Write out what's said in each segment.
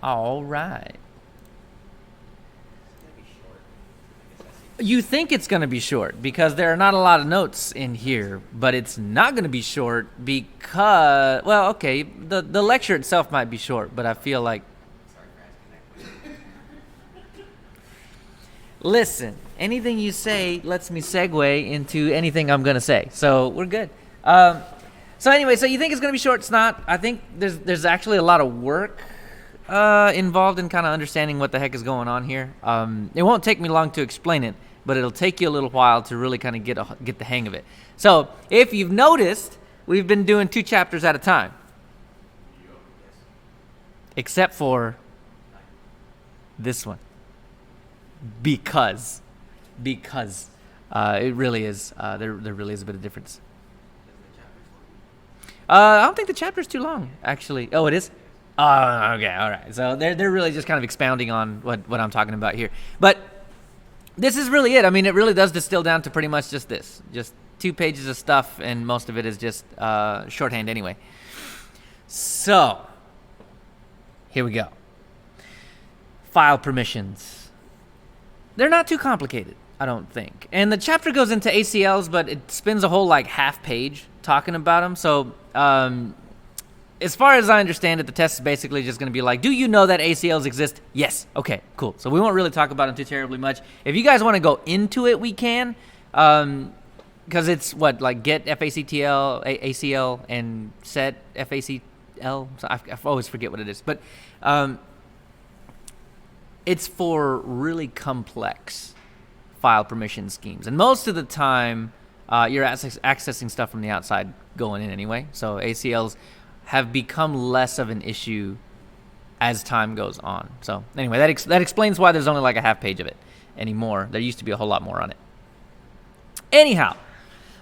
All right. You think it's going to be short because there are not a lot of notes in here, but it's not going to be short because, well, okay, the lecture itself might be short, but I feel like, listen, anything you say lets me segue into anything I'm going to say, so we're good. So anyway, so you think it's going to be short? It's not. I think there's actually a lot of work involved in kind of understanding what the heck is going on here. It won't take me long to explain it, but it'll take you a little while to really kind of get the hang of it. So if you've noticed, we've been doing 2 chapters at a time, except for this one, because it really is there really is a bit of difference. I don't think the chapter's too long, actually. Oh, it is? Oh, okay, all right. So they're really just kind of expounding on what I'm talking about here. But this is really it. I mean, it really does distill down to pretty much just this. Just 2 pages of stuff, and most of it is just shorthand anyway. So, here we go. File permissions. They're not too complicated, I don't think. And the chapter goes into ACLs, but it spends a whole, like, half page talking about them. So, as far as I understand it, the test is basically just going to be like, do you know that ACLs exist? Yes. Okay, cool. So we won't really talk about them too terribly much. If you guys want to go into it, we can. Because it's what, like get FACTL, ACL, and set FACL. So I always forget what it is. But it's for really complex file permission schemes. And most of the time, you're accessing stuff from the outside going in anyway. So ACLs have become less of an issue as time goes on. So anyway, that explains why there's only like a half page of it anymore. There used to be a whole lot more on it. Anyhow,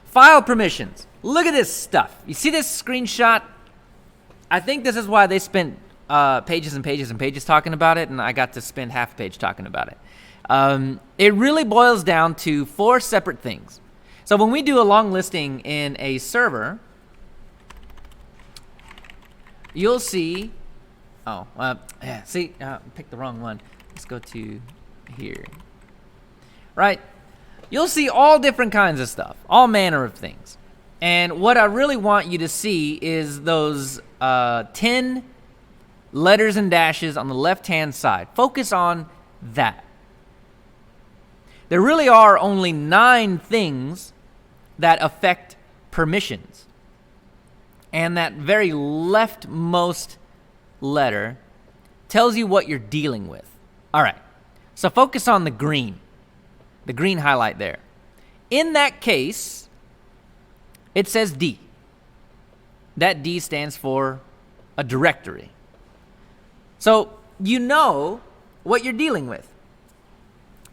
file permissions. Look at this stuff. You see this screenshot? I think this is why they spent pages and pages and pages talking about it, and I got to spend half a page talking about it. It really boils down to 4 separate things. So when we do a long listing in a server, you'll see, pick the wrong one. Let's go to here. Right? You'll see all different kinds of stuff, all manner of things. And what I really want you to see is those 10 letters and dashes on the left-hand side. Focus on that. There really are only 9 things that affect permissions. And that very leftmost letter tells you what you're dealing with. All right, so focus on the green highlight there. In that case, it says D. That D stands for a directory. So you know what you're dealing with.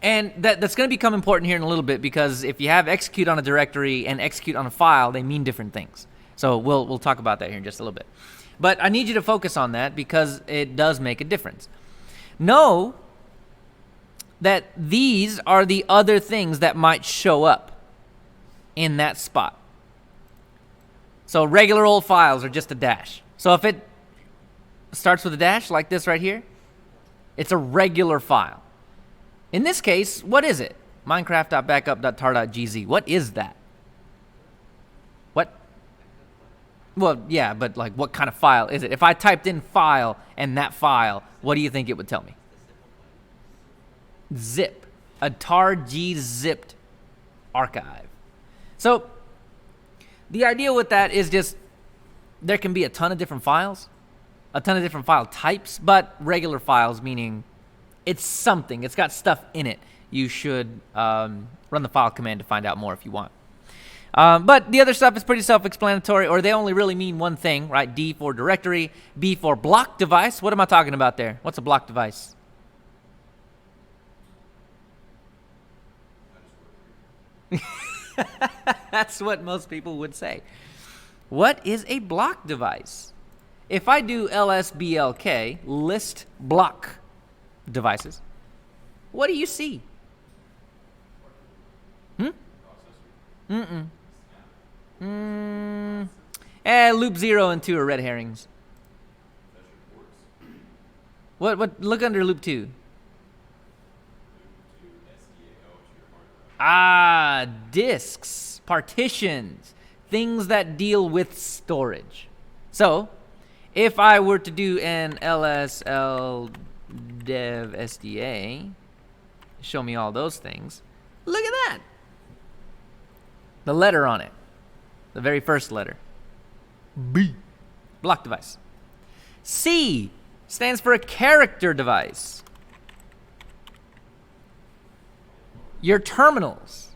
And that's going to become important here in a little bit, because if you have execute on a directory and execute on a file, they mean different things. So we'll talk about that here in just a little bit. But I need you to focus on that because it does make a difference. Know that these are the other things that might show up in that spot. So regular old files are just a dash. So if it starts with a dash like this right here, it's a regular file. In this case, what is it? Minecraft.backup.tar.gz. What is that? What? Well, yeah, but like what kind of file is it? If I typed in file and that file, what do you think it would tell me? Zip. A tar-g zipped archive. So the idea with that is just there can be a ton of different files, a ton of different file types, but regular files meaning it's something. It's got stuff in it. You should run the file command to find out more if you want. But the other stuff is pretty self-explanatory, or they only really mean one thing, right? D for directory, B for block device. What am I talking about there? What's a block device? That's what most people would say. What is a block device? If I do lsblk, list block devices, what do you see? Loop 0 and 2 are red herrings. What? Look under loop 2. Ah, disks, partitions, things that deal with storage. So, if I were to do an lsl dev sda, show me all those things. Look at that. The letter on it. The very first letter. B. Block device. C stands for a character device. Your terminals,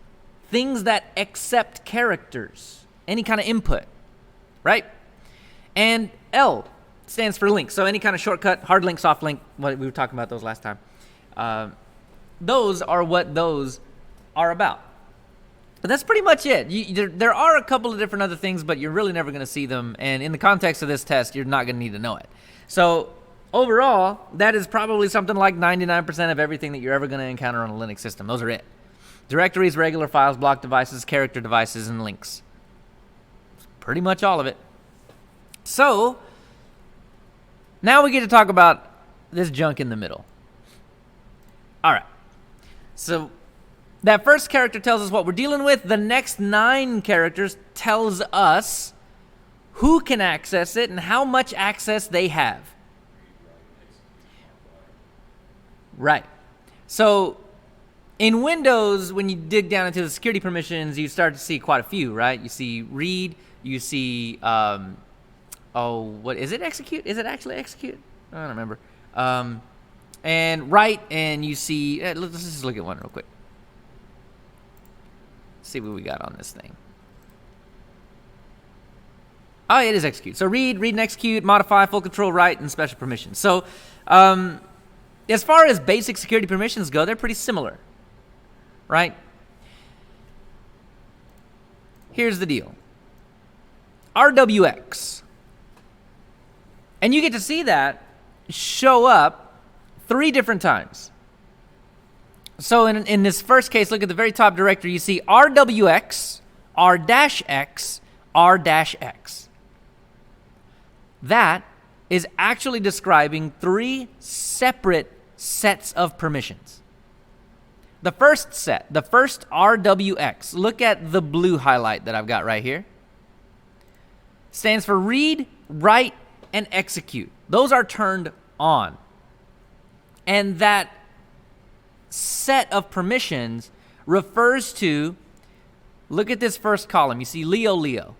things that accept characters, any kind of input, right? And L stands for link. So any kind of shortcut, hard link, soft link, we were talking about those last time. Those are what those are about. But that's pretty much it. There are a couple of different other things, but you're really never going to see them. And in the context of this test, you're not going to need to know it. So overall, that is probably something like 99% of everything that you're ever going to encounter on a Linux system. Those are it. Directories, regular files, block devices, character devices, and links. Pretty much all of it. So now we get to talk about this junk in the middle. All right. So that first character tells us what we're dealing with. The next 9 characters tells us who can access it and how much access they have. Right. So in Windows, when you dig down into the security permissions, you start to see quite a few, right? You see read, you see, what is it, execute? Is it actually execute? I don't remember. And write, and you see, let's just look at one real quick. See what we got on this thing. Oh, it is execute. So read and execute, modify, full control, write, and special permissions. So as far as basic security permissions go, they're pretty similar, right? Here's the deal. RWX. And you get to see that show up 3 different times. So in this first case, look at the very top directory. You see RWX, R-X, R-X. That is actually describing 3 separate sets of permissions. The first set, the first RWX, look at the blue highlight that I've got right here, stands for read, write, and execute. Those are turned on. And that set of permissions refers to, look at this first column. You see Leo.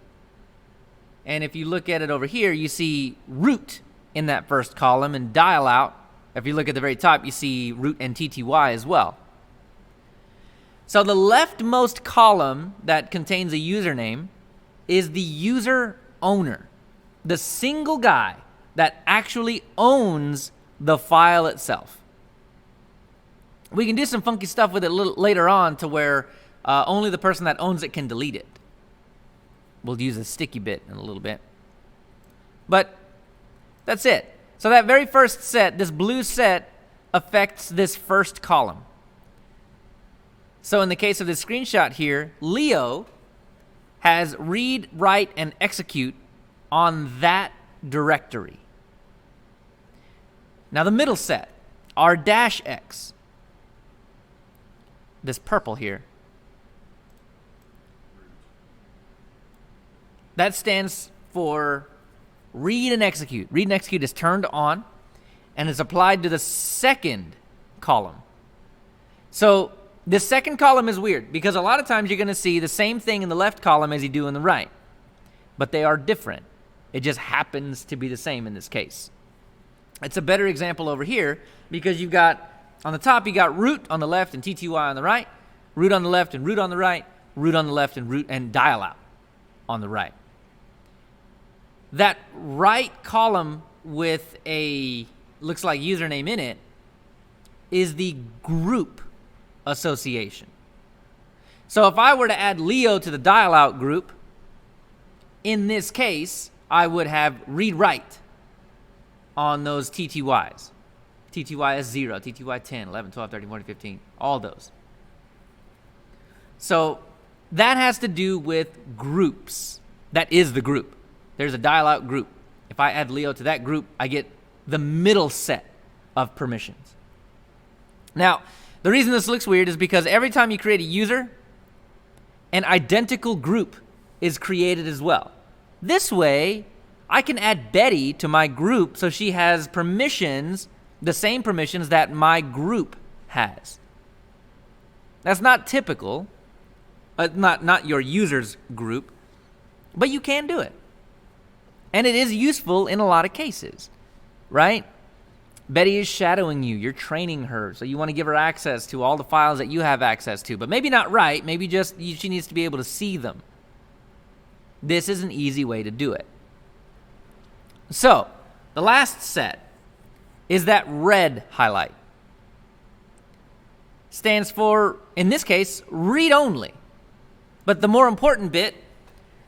And if you look at it over here, you see root in that first column and dial out. If you look at the very top, you see root and TTY as well. So the leftmost column that contains a username is the user owner, the single guy that actually owns the file itself. We can do some funky stuff with it later on to where only the person that owns it can delete it. We'll use a sticky bit in a little bit. But that's it. So that very first set, this blue set, affects this first column. So in the case of this screenshot here, Leo has read, write, and execute on that directory. Now the middle set, R-X, this purple here, that stands for read and execute. Read and execute is turned on and is applied to the second column. So this second column is weird because a lot of times you're going to see the same thing in the left column as you do in the right, but they are different. It just happens to be the same in this case. It's a better example over here because you've got, on the top, you got root on the left and TTY on the right, root on the left and root on the right, root on the left and root and dial out on the right. That right column with a, looks like username in it, is the group association. So if I were to add Leo to the dial out group, in this case, I would have read write on those TTYs. TTY is 0, TTY 10, 11, 12, 13, 14, 15, all those. So that has to do with groups. That is the group. There's a dial out group. If I add Leo to that group, I get the middle set of permissions. Now, the reason this looks weird is because every time you create a user, an identical group is created as well. This way, I can add Betty to my group so she has permissions, the same permissions that my group has. That's not typical, not your user's group, but you can do it. And it is useful in a lot of cases, right? Betty is shadowing you. You're training her, so you want to give her access to all the files that you have access to, but maybe not right. Maybe just she needs to be able to see them. This is an easy way to do it. So, the last set is that red highlight. Stands for, in this case, read only. But the more important bit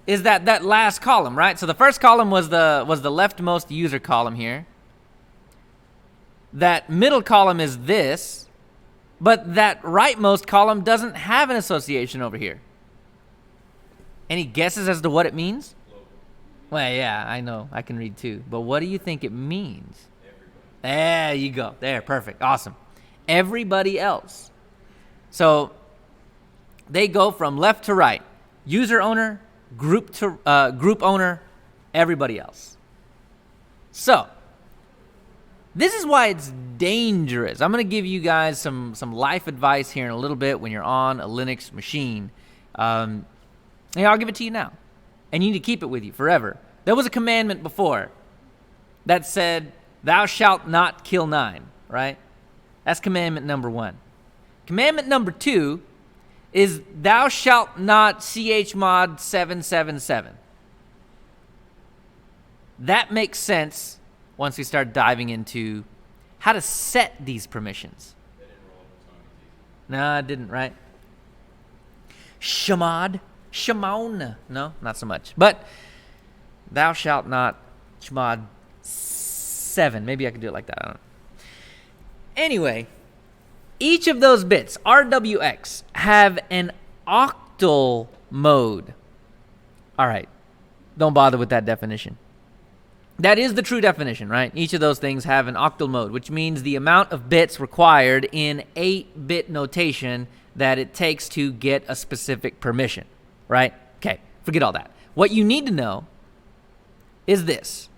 is that last column, right? So the first column was the leftmost user column here. That middle column is this, but that rightmost column doesn't have an association over here. Any guesses as to what it means? Well, yeah, I know. I can read too. But what do you think it means? Everybody. There you go. There, perfect. Awesome. Everybody else. So they go from left to right. User owner, group owner, everybody else. So this is why it's dangerous. I'm going to give you guys some life advice here in a little bit when you're on a Linux machine. I'll give it to you now. And you need to keep it with you forever. There was a commandment before that said, thou shalt not kill 9, right? That's commandment number 1. Commandment number 2 is thou shalt not chmod 777. That makes sense once we start diving into how to set these permissions. No, it didn't, right? Chmod. Shimon. No, not so much. But thou shalt not chmod 7. Maybe I could do it like that. I don't know. Anyway, each of those bits, RWX, have an octal mode. All right. Don't bother with that definition. That is the true definition, right? Each of those things have an octal mode, which means the amount of bits required in 8-bit notation that it takes to get a specific permission. Right? Okay, forget all that. What you need to know is this.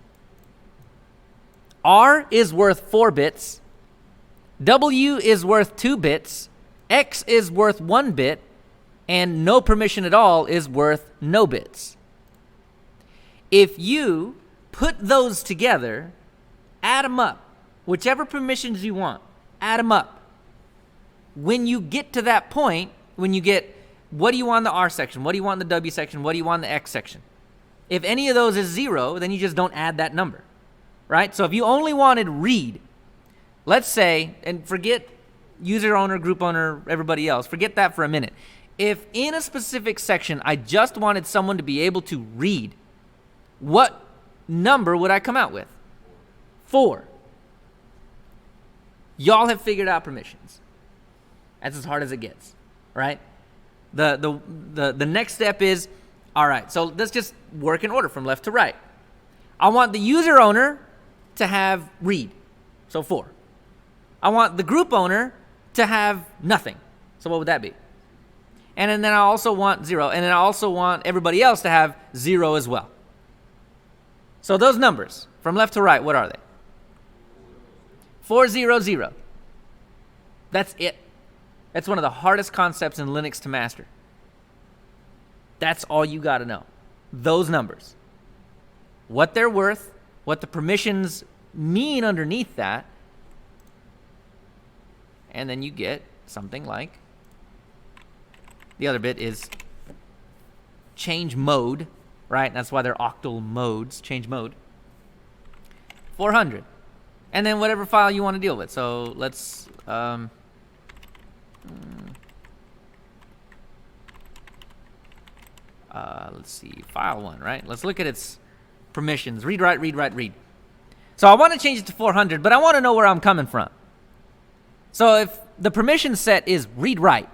R is worth 4 bits, W is worth 2 bits, X is worth 1 bit, and no permission at all is worth no bits. If you put those together, add them up, whichever permissions you want, add them up. When you get to that point, when you get what do you want in the R section? What do you want in the W section? What do you want in the X section? If any of those is 0, then you just don't add that number, right? So if you only wanted read, let's say, and forget user owner, group owner, everybody else, forget that for a minute. If in a specific section I just wanted someone to be able to read, what number would I come out with? 4. Y'all have figured out permissions. That's as hard as it gets, right? The next step is, all right, so let's just work in order from left to right. I want the user owner to have read, so 4. I want the group owner to have nothing, so what would that be? And then I also want 0, and then I also want everybody else to have 0 as well. So those numbers, from left to right, what are they? 400. That's it. That's one of the hardest concepts in Linux to master. That's all you got to know. Those numbers. What they're worth, what the permissions mean underneath that, and then you get something like, the other bit is change mode, right? That's why they're octal modes, change mode. 400. And then whatever file you want to deal with. So let's... let's see, file 1, right? Let's look at its permissions. Read, write, read, write, read. So I want to change it to 400, but I want to know where I'm coming from. So if the permission set is read, write,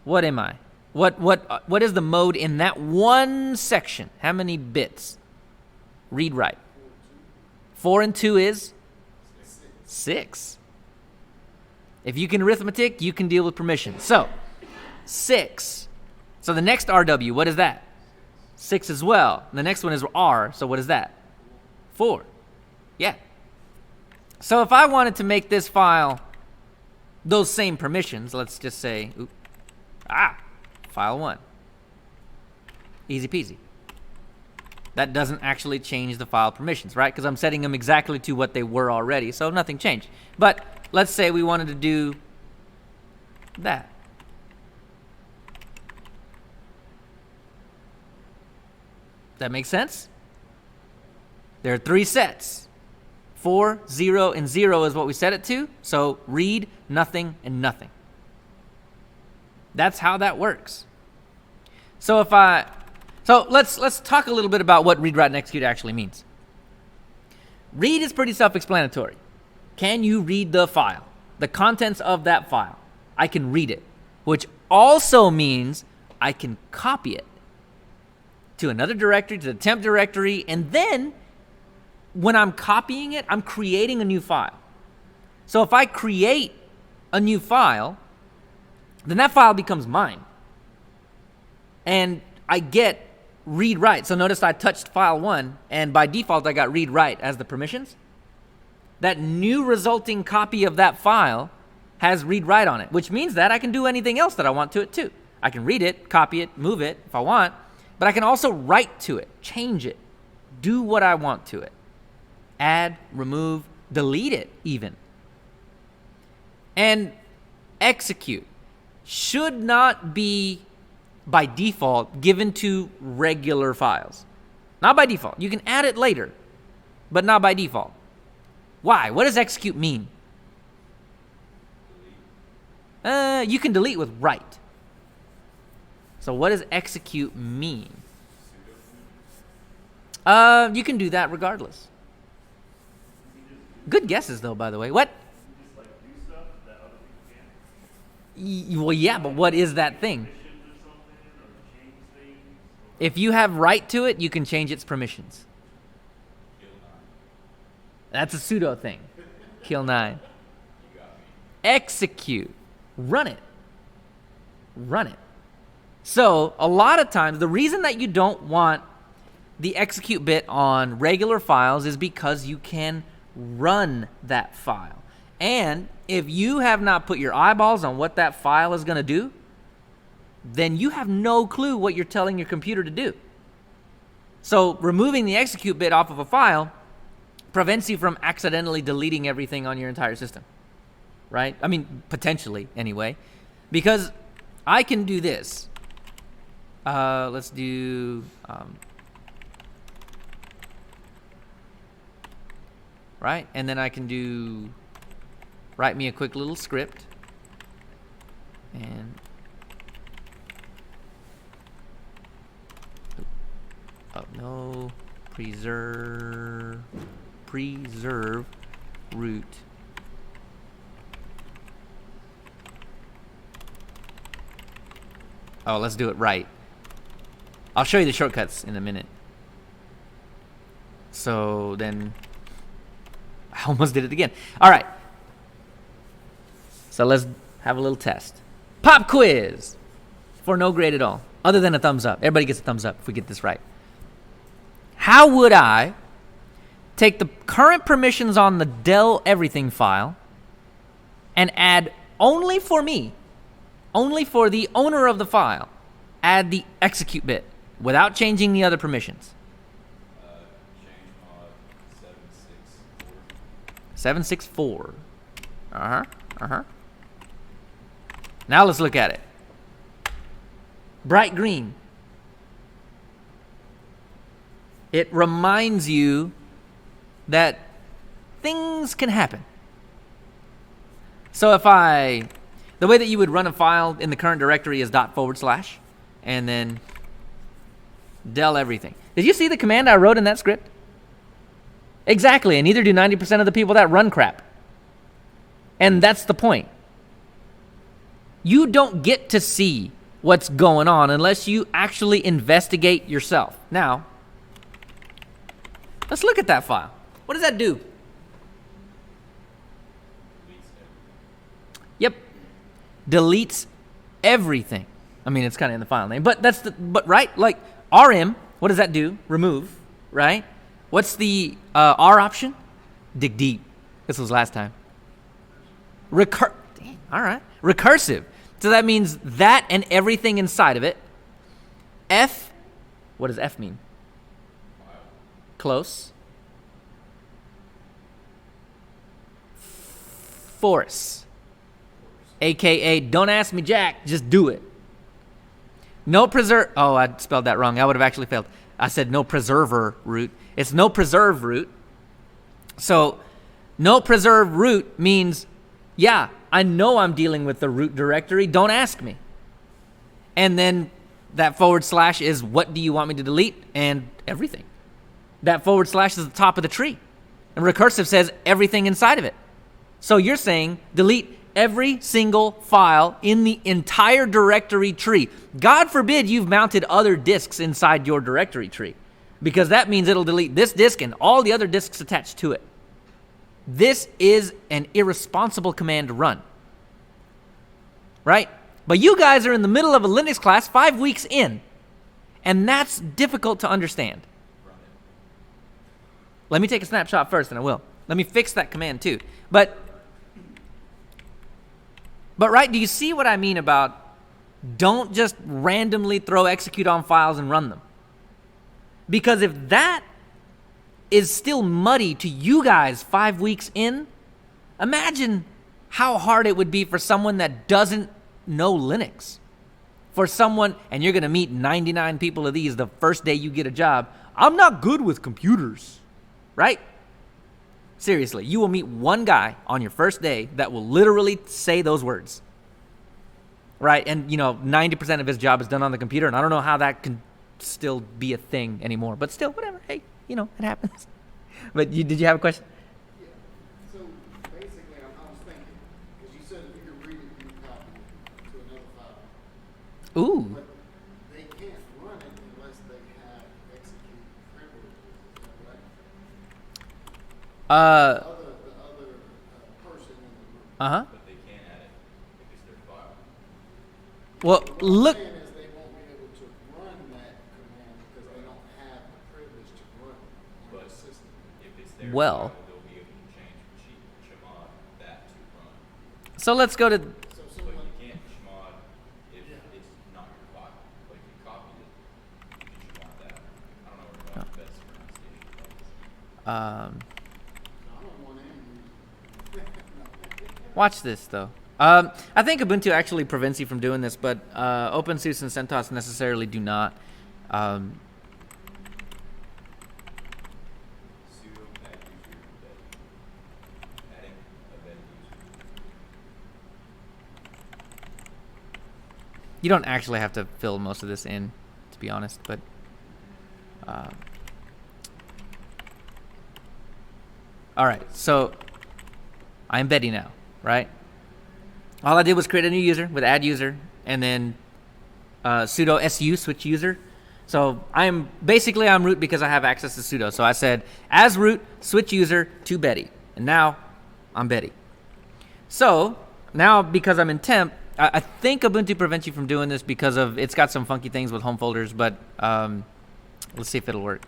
what am I? What is the mode in that one section? How many bits? Read, write. 4 and 2 is 6. If you can arithmetic, you can deal with permission. So 6. So the next RW, what is that? 6 as well. The next one is R, so what is that? 4. Yeah. So if I wanted to make this file those same permissions, let's just say, file 1. Easy peasy. That doesn't actually change the file permissions, right? Because I'm setting them exactly to what they were already, so nothing changed. But let's say we wanted to do that. That makes sense? There are 3 sets. 4, 0, and 0 is what we set it to. So read, nothing, and nothing. That's how that works. So let's talk a little bit about what read, write, and execute actually means. Read is pretty self-explanatory. Can you read the file? The contents of that file. I can read it, which also means I can copy it to another directory, to the temp directory, and then when I'm copying it, I'm creating a new file. So if I create a new file, then that file becomes mine. And I get read write. So notice I touched file 1, and by default I got read write as the permissions. That new resulting copy of that file has read write on it, which means that I can do anything else that I want to it too. I can read it, copy it, move it if I want, but I can also write to it, change it, do what I want to it. Add, remove, delete it even. And execute should not be by default given to regular files. Not by default. You can add it later, but not by default. Why? What does execute mean? You can delete with write. So what does execute mean? You can do that regardless. Good guesses though, by the way. What? Well, yeah, but what is that thing? If you have write to it, you can change its permissions. That's a pseudo thing. Kill 9. Execute. Run it. Run it. So a lot of times, the reason that you don't want the execute bit on regular files is because you can run that file. And if you have not put your eyeballs on what that file is going to do, then you have no clue what you're telling your computer to do. So removing the execute bit off of a file prevents you from accidentally deleting everything on your entire system, right? I mean, potentially anyway, because I can do this. Let's do, right? And then I can do, write me a quick little script. And, oh no, preserve root. Oh, let's do it right. I'll show you the shortcuts in a minute. So then, I almost did it again. All right. So let's have a little test. Pop quiz for no grade at all, other than a thumbs up. Everybody gets a thumbs up if we get this right. How would I take the current permissions on the Dell everything file and add only for me, only for the owner of the file, add the execute bit without changing the other permissions? Change mod 764. 764. Now let's look at it. Bright green. It reminds you that things can happen. So if the way that you would run a file in the current directory is // and then Dell everything. Did you see the command I wrote in that script? Exactly, and neither do 90% of the people that run crap. And that's the point. You don't get to see what's going on unless you actually investigate yourself. Now, let's look at that file. What does that do? Yep. Deletes everything. I mean, it's kind of in the file name, but right? Like rm, what does that do? Remove, right? What's the R option? Dig deep. This was last time. All right. Recursive. So that means that and everything inside of it. F, what does F mean? Close. Force. AKA, don't ask me Jack, just do it. No preserve. Oh, I spelled that wrong. I would have actually failed. I said no preserver root. It's no preserve root. So no preserve root means, yeah, I know I'm dealing with the root directory. Don't ask me. And then that / is what do you want me to delete? And everything. That / is the top of the tree. And recursive says everything inside of it. So you're saying delete every single file in the entire directory tree. God forbid you've mounted other disks inside your directory tree, because that means it'll delete this disk and all the other disks attached to it. This is an irresponsible command to run, right? But you guys are in the middle of a Linux class 5 weeks in, and that's difficult to understand. Let me take a snapshot first, and I will. Let me fix that command too. But right, do you see what I mean about don't just randomly throw execute on files and run them? Because if that is still muddy to you guys 5 weeks in, imagine how hard it would be for someone that doesn't know Linux. For someone, and you're going to meet 99 people of these the first day you get a job. I'm not good with computers, right? Seriously, you will meet one guy on your first day that will literally say those words, right? And, 90% of his job is done on the computer, and I don't know how that can still be a thing anymore. But still, whatever. Hey, it happens. But did you have a question? Yeah. So basically, I was thinking, because you said if you can read it, you can copy it to another file. Ooh. But they can't run it unless they have execute privileges. Is that right? The other person in the group. Uh-huh. But they can't add it if it's their file. Well, What look. I'm saying is they won't be able to run that command because they don't have the privilege to run on the system. If it's their Well. file, they'll be able to change chmod that to run. So let's go to. So But someone, you can't chmod if it's not your file. Like you copied it, you can chmod that. I don't know what the best pronunciation is. Um, I don't want any. Watch this, though. I think Ubuntu actually prevents you from doing this, but OpenSUSE and CentOS necessarily do not. Sudo add user embedding. Adding embedded user. You don't actually have to fill most of this in, to be honest, but... all right, so I'm Betty now, right? All I did was create a new user with add user and then sudo su switch user. So I'm root because I have access to sudo. So I said as root switch user to Betty, and now I'm Betty. So now because I'm in temp, I think Ubuntu prevents you from doing this because of it's got some funky things with home folders, but let's see if it'll work.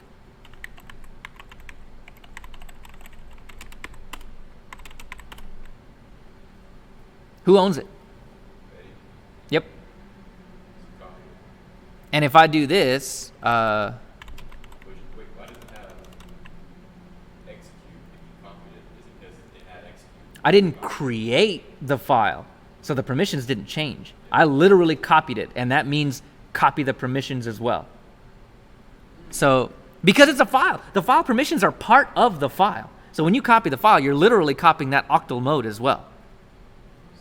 Who owns it? Yep. And if I do this, Wait, why does it have execute if you copied it? Is it because it had execute? I didn't create the file, so the permissions didn't change. I literally copied it, and that means copy the permissions as well. So, because it's a file, the file permissions are part of the file. So when you copy the file, you're literally copying that octal mode as well.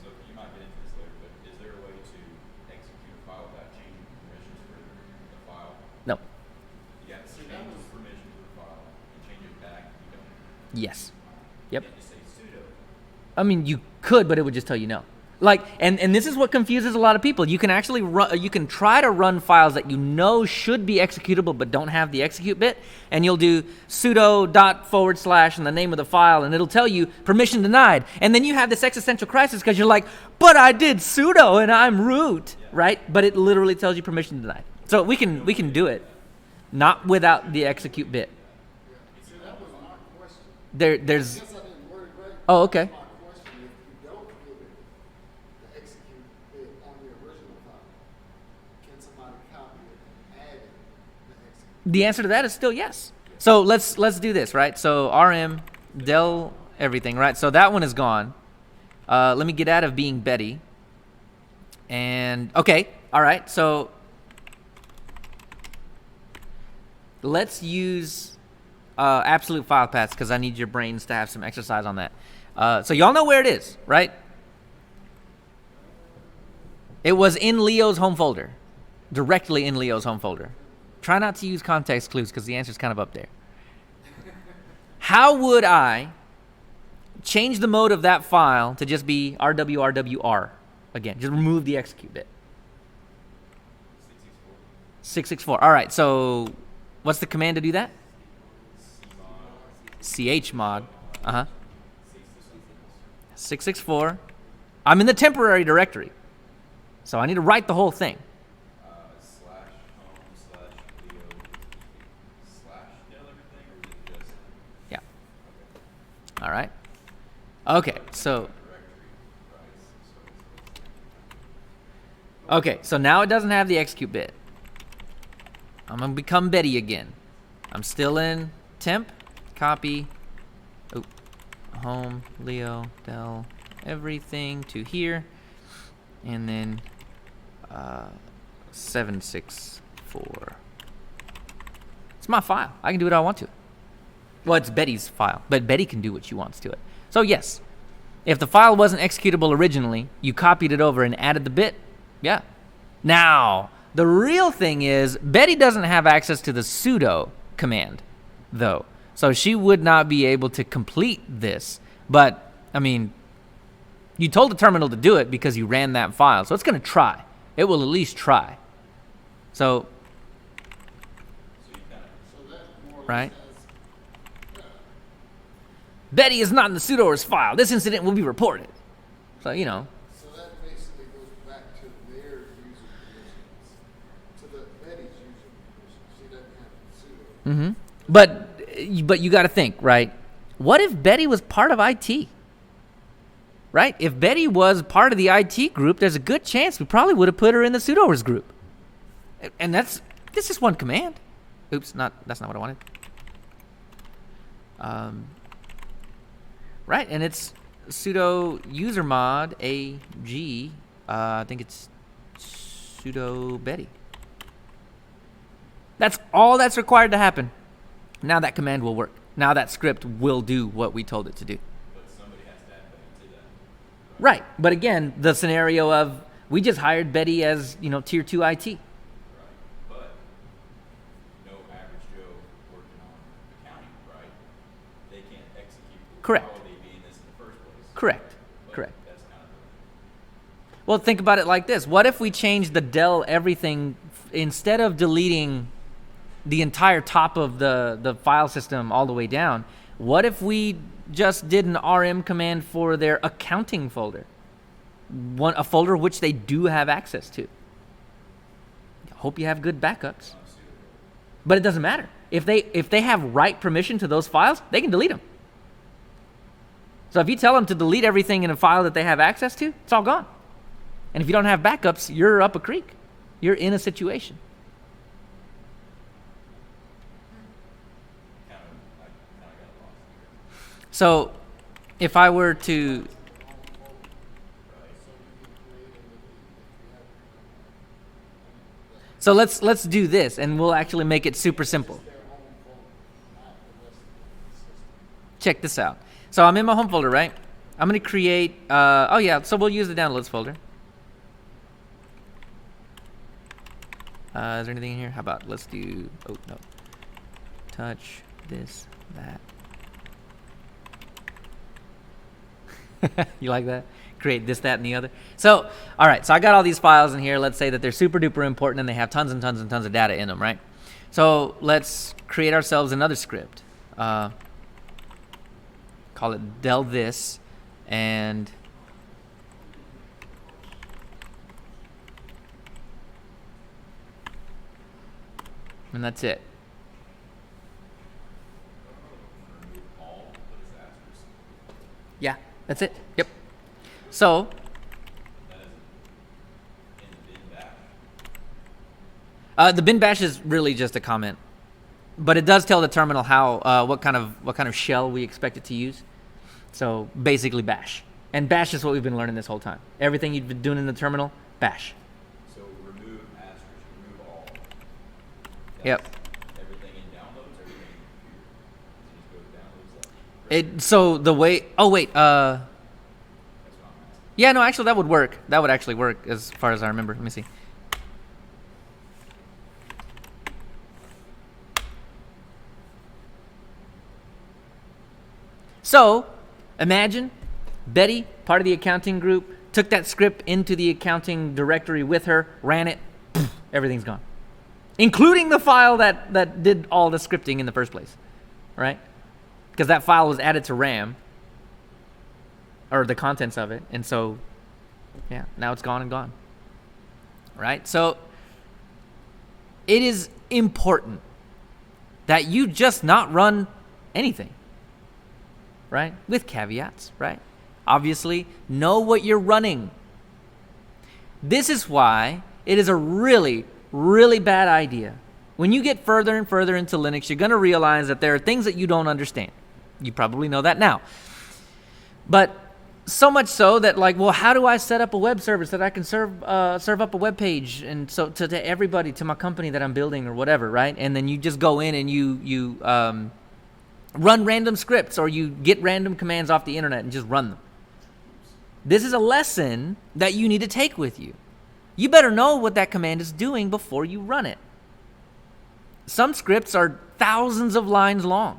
So you might get into this later, but is there a way to execute a file without changing the permissions for the file? No. You have to change the permissions for the file and change it back. You don't. Yes. Yep. You can't just say sudo. I mean, you could, but it would just tell you no. Like, and this is what confuses a lot of people. You can actually run, you can try to run files that you know should be executable but don't have the execute bit, and you'll do sudo // and the name of the file, and it'll tell you permission denied. And then you have this existential crisis because you're like, but I did sudo and I'm root, right? But it literally tells you permission denied. So we can do it, not without the execute bit. See, that was my question. There's I guess I didn't word it right. Oh, okay. My question, if you don't give it the execute bit on the original file, can somebody copy it and add it the execute? The answer to that is still yes. So let's do this, right? So rm del everything, right? So that one is gone. Let me get out of being Betty. And okay, all right. So let's use absolute file paths because I need your brains to have some exercise on that. So y'all know where it is, right? It was in Leo's home folder, directly in Leo's home folder. Try not to use context clues because the answer is kind of up there. How would I change the mode of that file to just be rwrwr again? Just remove the execute bit. 664. All right, so what's the command to do that? chmod. 664. I'm in the temporary directory, so I need to write the whole thing. /home/leo/del everything, or is it just Yeah. All right. Okay, so okay, so now it doesn't have the execute bit. I'm gonna become Betty again. I'm still in temp, copy, home, Leo, del, everything to here, and then 764. It's my file. I can do what I want to it. Well, it's Betty's file, but Betty can do what she wants to it. So yes, if the file wasn't executable originally, you copied it over and added the bit, yeah. Now, the real thing is Betty doesn't have access to the sudo command, though. So she would not be able to complete this. But, I mean, you told the terminal to do it because you ran that file. So it's going to try. It will at least try. So, So that more or less right? has, Betty is not in the sudoers file. This incident will be reported. So, you know. so that basically goes back to their user permissions, to the Betty's user permissions. She doesn't have sudo. Mm-hmm. But you got to think, right? What if Betty was part of IT? Right? If Betty was part of the IT group, there's a good chance we probably would have put her in the sudoers group. And this is one command. Oops, that's not what I wanted. Right, and it's sudo usermod ag. I think it's sudo Betty. That's all that's required to happen. Now that command will work. Now that script will do what we told it to do. but somebody has to add Betty to that? Right, but again, the scenario of we just hired Betty as, tier 2 IT. Right, but no average Joe working on accounting, right? They can't execute. Correct. How would they be in this in the first place? Correct. But Correct. That's kind of Well, think about it like this. What if we changed the del everything, instead of deleting the entire top of the file system all the way down, what if we just did an rm command for their accounting folder? A folder which they do have access to. Hope you have good backups. But it doesn't matter. If they have write permission to those files, they can delete them. So if you tell them to delete everything in a file that they have access to, it's all gone. And if you don't have backups, you're up a creek. You're in a situation. I kind of got lost here. So if I were to, so let's do this, and we'll actually make it super simple. Check this out. So I'm in my home folder, right? I'm going to create, so we'll use the downloads folder. Is there anything in here? How about, let's do, touch, this, that. You like that? Create this, that, and the other. So, all right. So I got all these files in here. Let's say that they're super duper important and they have tons and tons and tons of data in them, right? So let's create ourselves another script. Call it del this, and that's it. Yeah, that's it. Yep. So the bin bash is really just a comment, but it does tell the terminal how what kind of shell we expect it to use. So basically bash, and bash is what we've been learning this whole time. Everything you've been doing in the terminal, bash. So remove asterisk, remove all. Yep. Everything in downloads, everything in computer. So you just go to downloads. So the way. Oh wait. That's what I'm asking. Yeah. No. Actually, that would work. That would actually work as far as I remember. Let me see. So, imagine Betty, part of the accounting group, took that script into the accounting directory with her, ran it, everything's gone. Including the file that did all the scripting in the first place, right? Because that file was added to RAM, or the contents of it, and so, yeah, now it's gone and gone, right? So, it is important that you just not run anything. Right? With caveats, right? Obviously, know what you're running. This is why it is a really, really bad idea. When you get further and further into Linux, you're going to realize that there are things that you don't understand. You probably know that now. But so much so that, like, well, how do I set up a web service that I can serve up a web page and so to everybody, to my company that I'm building or whatever, right? And then you just go in and you run random scripts, or you get random commands off the internet and just run them. This is a lesson that you need to take with you. You better know what that command is doing before you run it. Some scripts are thousands of lines long.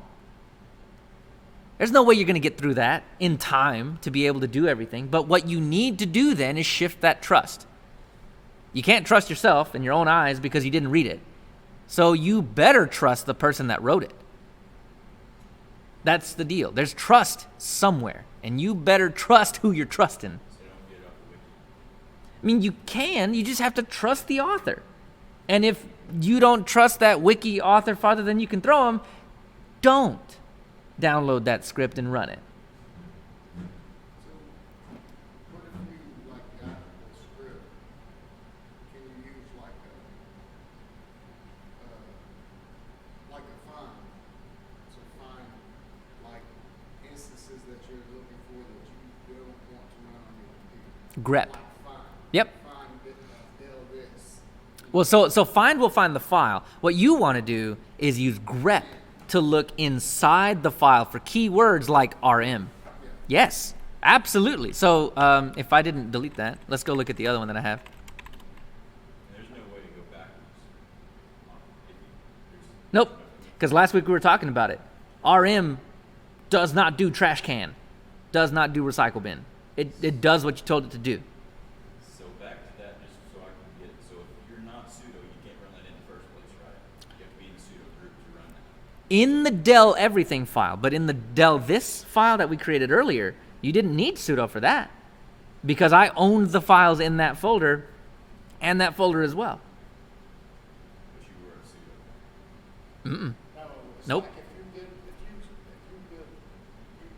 There's no way you're going to get through that in time to be able to do everything. But what you need to do then is shift that trust. You can't trust yourself in your own eyes because you didn't read it. So you better trust the person that wrote it. That's the deal. There's trust somewhere, and you better trust who you're trusting. I mean, you can. You just have to trust the author. And if you don't trust that wiki author farther than you can throw them, don't download that script and run it. So, what if you got the script? Can you use like a find? So find like instances that you're looking for that you don't want to run on your computer. grep. Like find. Yep. Find del this. Well, so find will find the file. What you want to do is use grep to look inside the file for keywords like rm. Yes, absolutely. So if I didn't delete that, let's go look at the other one that I have. There's no way to go backwards. Nope, because last week we were talking about it. RM does not do trash can, does not do recycle bin. It does what you told it to do. So back to that, just so I can get, so if you're not sudo, you can't run that in the first place, right? You have to be in the sudo group to run that. In the del everything file, but in the del this file that we created earlier, you didn't need sudo for that because I owned the files in that folder and that folder as well. But you were a sudo. Mm-mm. No, it's Nope. like if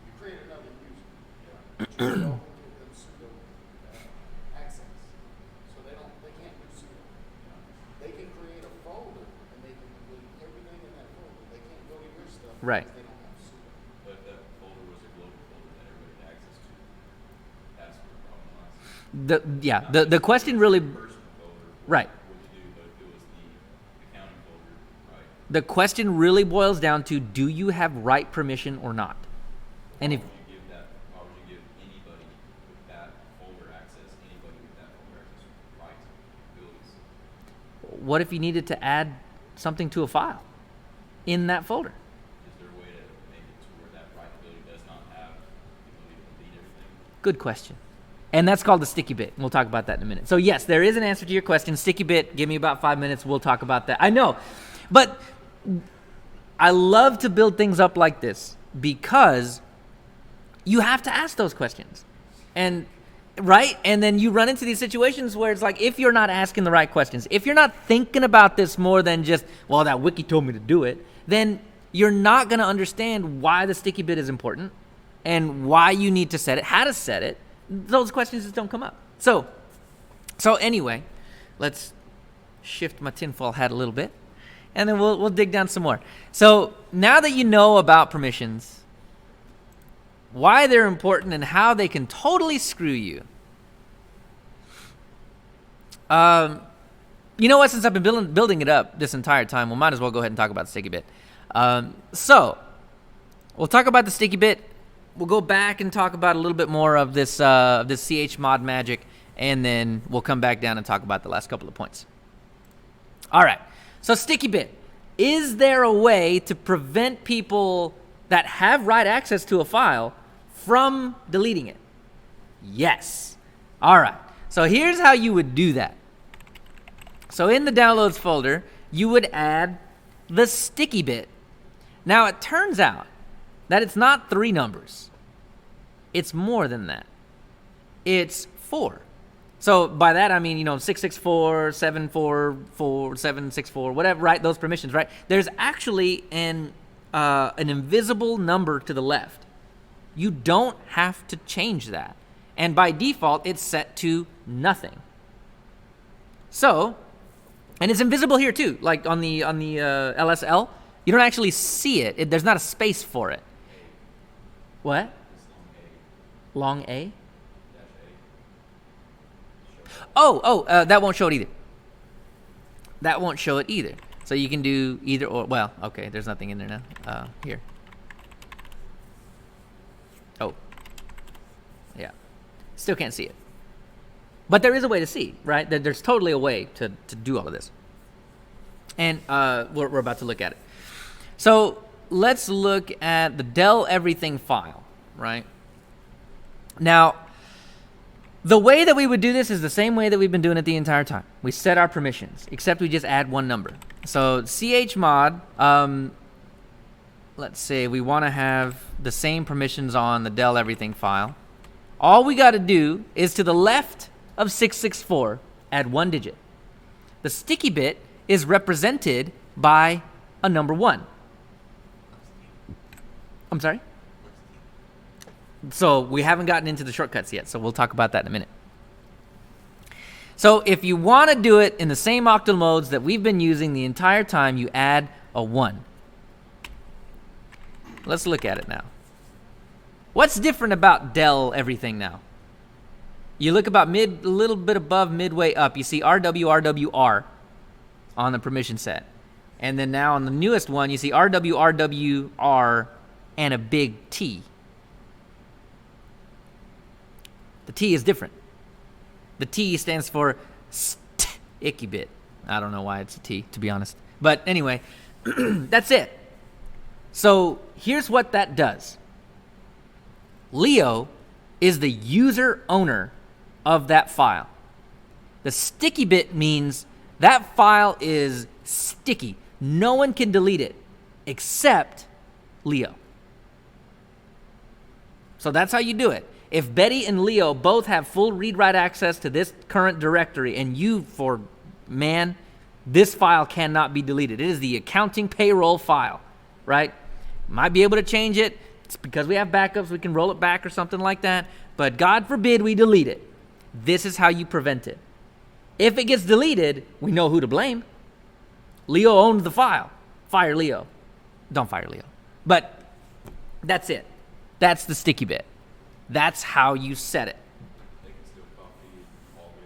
you create another user, but you don't give them sudo access, so they can't do sudo. They can create a folder and they can delete everything in that folder. They can't go to your stuff Right. because they don't have sudo. But that folder was a global folder that everybody had access to. That's where the problem was. The question really, Personal folder. right. What to do, but if it was the accounting folder, right? The question really boils down to, do you have write permission or not? And if Why would you give anybody with that folder access, anybody with that folder access rights, abilities? what if you needed to add something to a file in that folder? Is there a way to make it to where that right ability does not have the ability to delete everything? Good question. And that's called the sticky bit. We'll talk about that in a minute. So yes, there is an answer to your question. Sticky bit, give me about 5 minutes. We'll talk about that. I know. But I love to build things up like this because you have to ask those questions. And right? And then you run into these situations where it's like, if you're not asking the right questions, if you're not thinking about this more than just, well, that wiki told me to do it, then you're not going to understand why the sticky bit is important and why you need to set it, how to set it. Those questions just don't come up. So anyway, let's shift my tinfoil hat a little bit, and then we'll dig down some more. So now that you know about permissions, why they're important, and how they can totally screw you. You know what? Since I've been building it up this entire time, we might as well go ahead and talk about the sticky bit. So we'll talk about the sticky bit. We'll go back and talk about a little bit more of this chmod magic, and then we'll come back down and talk about the last couple of points. All right. So sticky bit. Is there a way to prevent people that have write access to a file from deleting it? Yes. All right. So here's how you would do that. So in the downloads folder, you would add the sticky bit. Now it turns out that it's not 3 numbers. It's more than that. It's 4. So by that I mean, 664, 744, 764, whatever, right? Those permissions, right? There's actually an invisible number to the left. You don't have to change that. And by default, it's set to nothing. So, and it's invisible here too, like on the LSL. You don't actually see it. There's not a space for it. What? Long A? Oh, that won't show it either. That won't show it either. So you can do either or. Well, okay, there's nothing in there now. Here. Oh. Yeah. Still can't see it. But there is a way to see, right? There's totally a way to do all of this. And we're about to look at it. So let's look at the Dell Everything file, right? Now, the way that we would do this is the same way that we've been doing it the entire time. We set our permissions, except we just add one number. So chmod, let's say we want to have the same permissions on the Dell Everything file. All we got to do is to the left of 664, add 1 digit. The sticky bit is represented by a number 1. I'm sorry? So we haven't gotten into the shortcuts yet, so we'll talk about that in a minute. So if you want to do it in the same octal modes that we've been using the entire time, you add a 1. Let's look at it now. What's different about Dell Everything now? You look about a little bit above midway up, you see RWRWR on the permission set. And then now on the newest one, you see RWRWR and a big T. The T is different. The T stands for sticky bit. I don't know why it's a T, to be honest. But anyway, that's it. So here's what that does. Leo is the user owner of that file. The sticky bit means that file is sticky. No one can delete it except Leo. So that's how you do it. If Betty and Leo both have full read-write access to this current directory, and this file cannot be deleted. It is the accounting payroll file, right? Might be able to change it. It's because we have backups. We can roll it back or something like that. But God forbid we delete it. This is how you prevent it. If it gets deleted, we know who to blame. Leo owned the file. Fire Leo. Don't fire Leo. But that's it. That's the sticky bit. That's how you set it.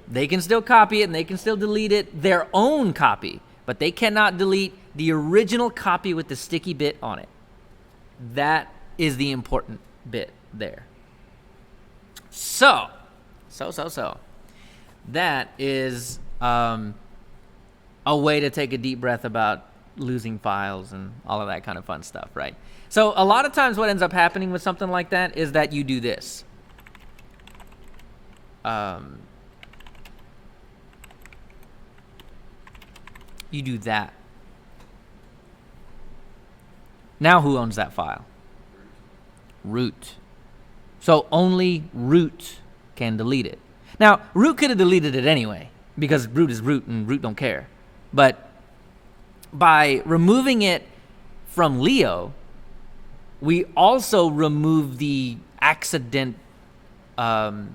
They can still copy it and they can still delete it, their own copy, but they cannot delete the original copy with the sticky bit on it. That is the important bit there. So. That is a way to take a deep breath about losing files and all of that kind of fun stuff, right? So a lot of times what ends up happening with something like that is that you do this. you do that. Now who owns that file? Root. So only root can delete it. Now, root could have deleted it anyway, because root is root and root don't care. But by removing it from Leo, we also remove the accident, the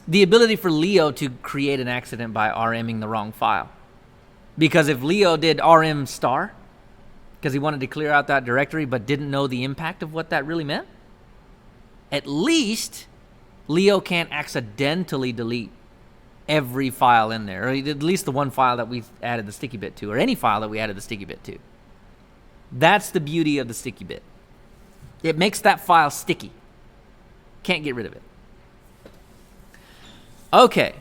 ability for Leo to create an accident by RMing the wrong file. Because if Leo did RM star, because he wanted to clear out that directory but didn't know the impact of what that really meant, at least Leo can't accidentally delete every file in there, or at least the one file that we added the sticky bit to, or any file that we added the sticky bit to. That's the beauty of the sticky bit. It makes that file sticky. Can't get rid of it. Okay.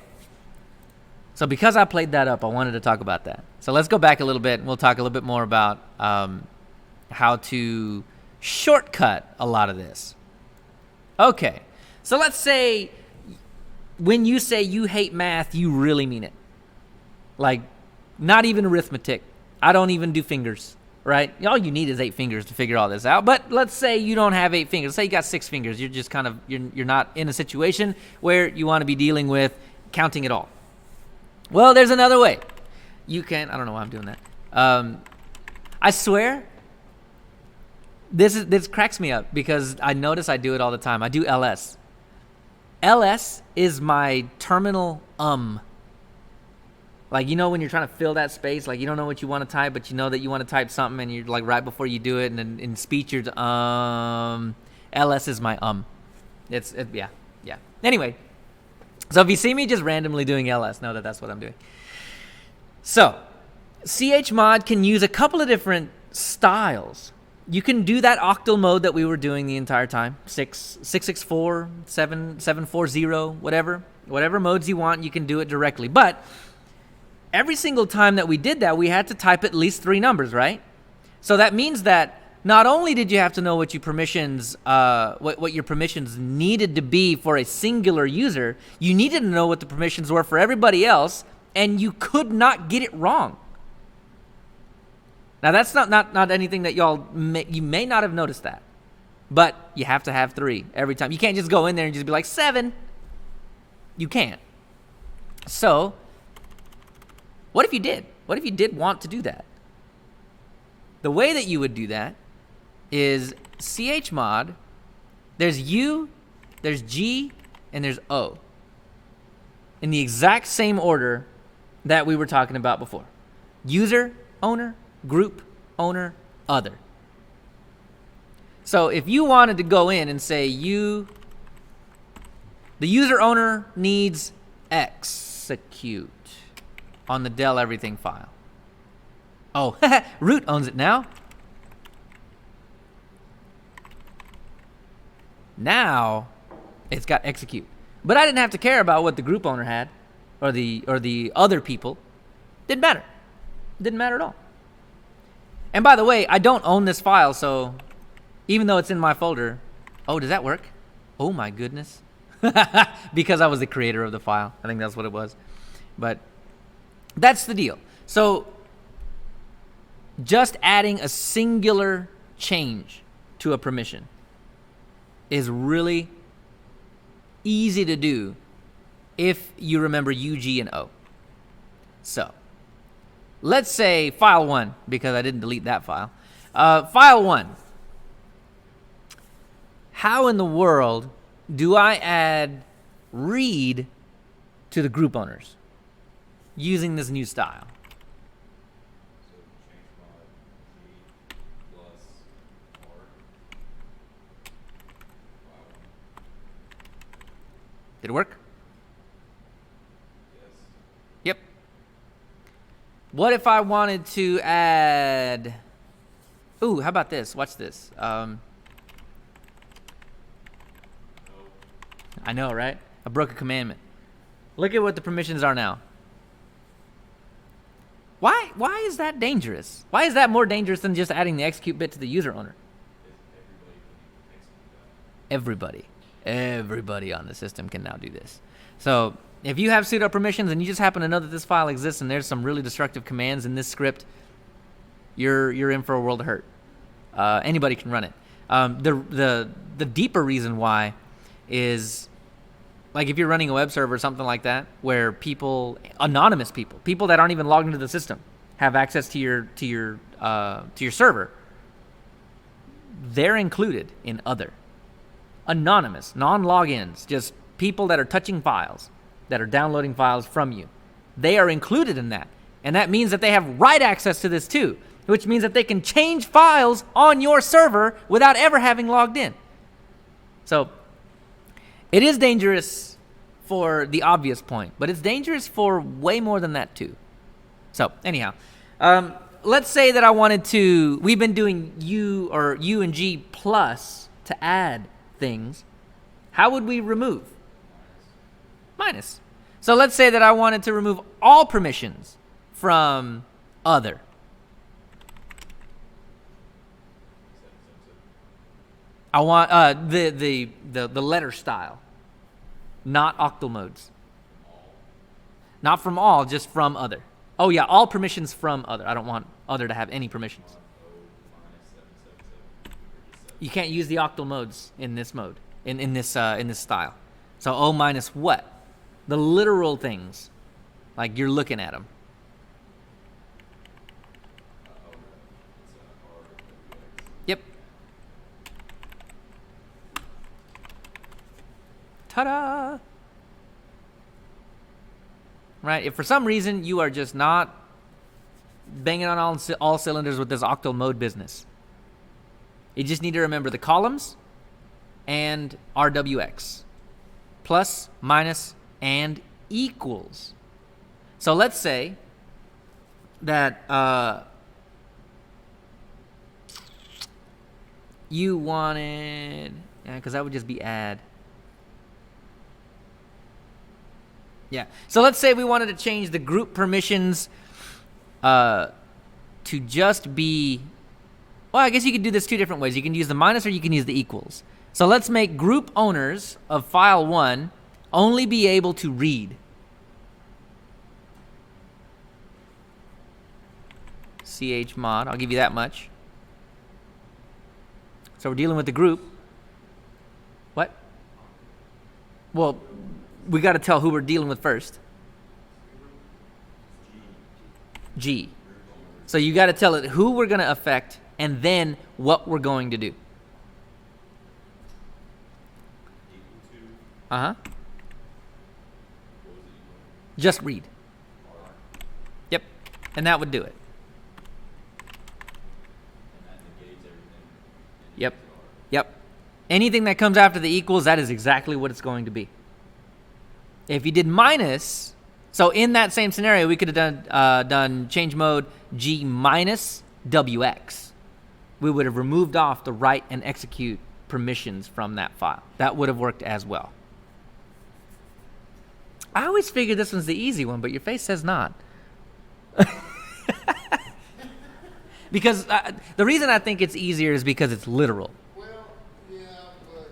So because I played that up, I wanted to talk about that. So let's go back a little bit, and we'll talk a little bit more about how to shortcut a lot of this. Okay. So let's say when you say you hate math, you really mean it. Like, not even arithmetic. I don't even do fingers, right? All you need is 8 fingers to figure all this out. But let's say you don't have 8 fingers. Say you got 6 fingers. You're just kind of, you're not in a situation where you want to be dealing with counting it all. Well, there's another way. You can, I don't know why I'm doing that. I swear, this cracks me up because I notice I do it all the time. I do LS. LS is my terminal Like, you know when you're trying to fill that space, like you don't know what you want to type, but you know that you want to type something and you're like right before you do it, and then in speech you're LS is my yeah. Anyway, so if you see me just randomly doing LS, know that that's what I'm doing. So, chmod can use a couple of different styles. You can do that octal mode that we were doing the entire time, 664, 740, whatever modes you want, you can do it directly. But every single time that we did that, we had to type at least 3 numbers, right? So that means that not only did you have to know what your permissions, what your permissions needed to be for a singular user, you needed to know what the permissions were for everybody else, and you could not get it wrong. Now that's not anything that you may not have noticed that, but you have to have 3 every time. You can't just go in there and just be like 7. You can't. So, what if you did? What if you did want to do that? The way that you would do that is chmod. There's U, there's G, and there's O. In the exact same order that we were talking about before. User, owner, group, owner, other. So if you wanted to go in and say the user owner needs execute on the Dell everything file. Oh, root owns it now. Now it's got execute. But I didn't have to care about what the group owner had or the other people. Didn't matter. Didn't matter at all. And by the way, I don't own this file, so even though it's in my folder, oh, does that work? Oh my goodness. Because I was the creator of the file. I think that's what it was. But that's the deal. So just adding a singular change to a permission is really easy to do if you remember U, G, and O. So let's say file 1, because I didn't delete that file. File 1. How in the world do I add read to the group owners using this new style? So chmod G plus R. Did it work? Yes. Yep. What if I wanted to add... Ooh, how about this? Watch this. I know, right? I broke a commandment. Look at what the permissions are now. Why is that dangerous? Why is that more dangerous than just adding the execute bit to the user owner? Everybody can execute that. Everybody. Everybody on the system can now do this. So if you have sudo permissions and you just happen to know that this file exists and there's some really destructive commands in this script, you're in for a world of hurt. Anybody can run it. The deeper reason why is, like, if you're running a web server or something like that, where people, anonymous people that aren't even logged into the system, have access to your server, they're included in other. Anonymous, non-logins, just people that are touching files, that are downloading files from you. They are included in that. And that means that they have write access to this too, which means that they can change files on your server without ever having logged in. So it is dangerous for the obvious point, but it's dangerous for way more than that too. So anyhow, let's say that I wanted to, we've been doing U or U and G plus to add things. How would we remove? Minus. So let's say that I wanted to remove all permissions from other. I want the letter style, not octal modes. Not from all, just from other. Oh yeah, all permissions from other. I don't want other to have any permissions. You can't use the octal modes in this mode, in this style. So O minus what? The literal things, like you're looking at them. Yep. Ta-da! Right? If for some reason you are just not banging on all cylinders with this octal mode business, you just need to remember the columns and RWX. Plus, minus, and equals. So let's say that you wanted, because that would just be add. Yeah. So let's say we wanted to change the group permissions to just be, well, I guess you could do this two different ways. You can use the minus or you can use the equals. So let's make group owners of file 1 only be able to read. Chmod, I'll give you that much. So we're dealing with the group. What? Well, we got to tell who we're dealing with first. G. So you got to tell it who we're going to affect and then what we're going to do. Uh-huh. Just read. Yep. And that would do it. Yep. Yep. Anything that comes after the equals, that is exactly what it's going to be. If you did minus, so in that same scenario, we could have done change mode G minus WX. We would have removed off the write and execute permissions from that file. That would have worked as well. I always figured this one's the easy one, but your face says not. Because the reason I think it's easier is because it's literal. Well, yeah, but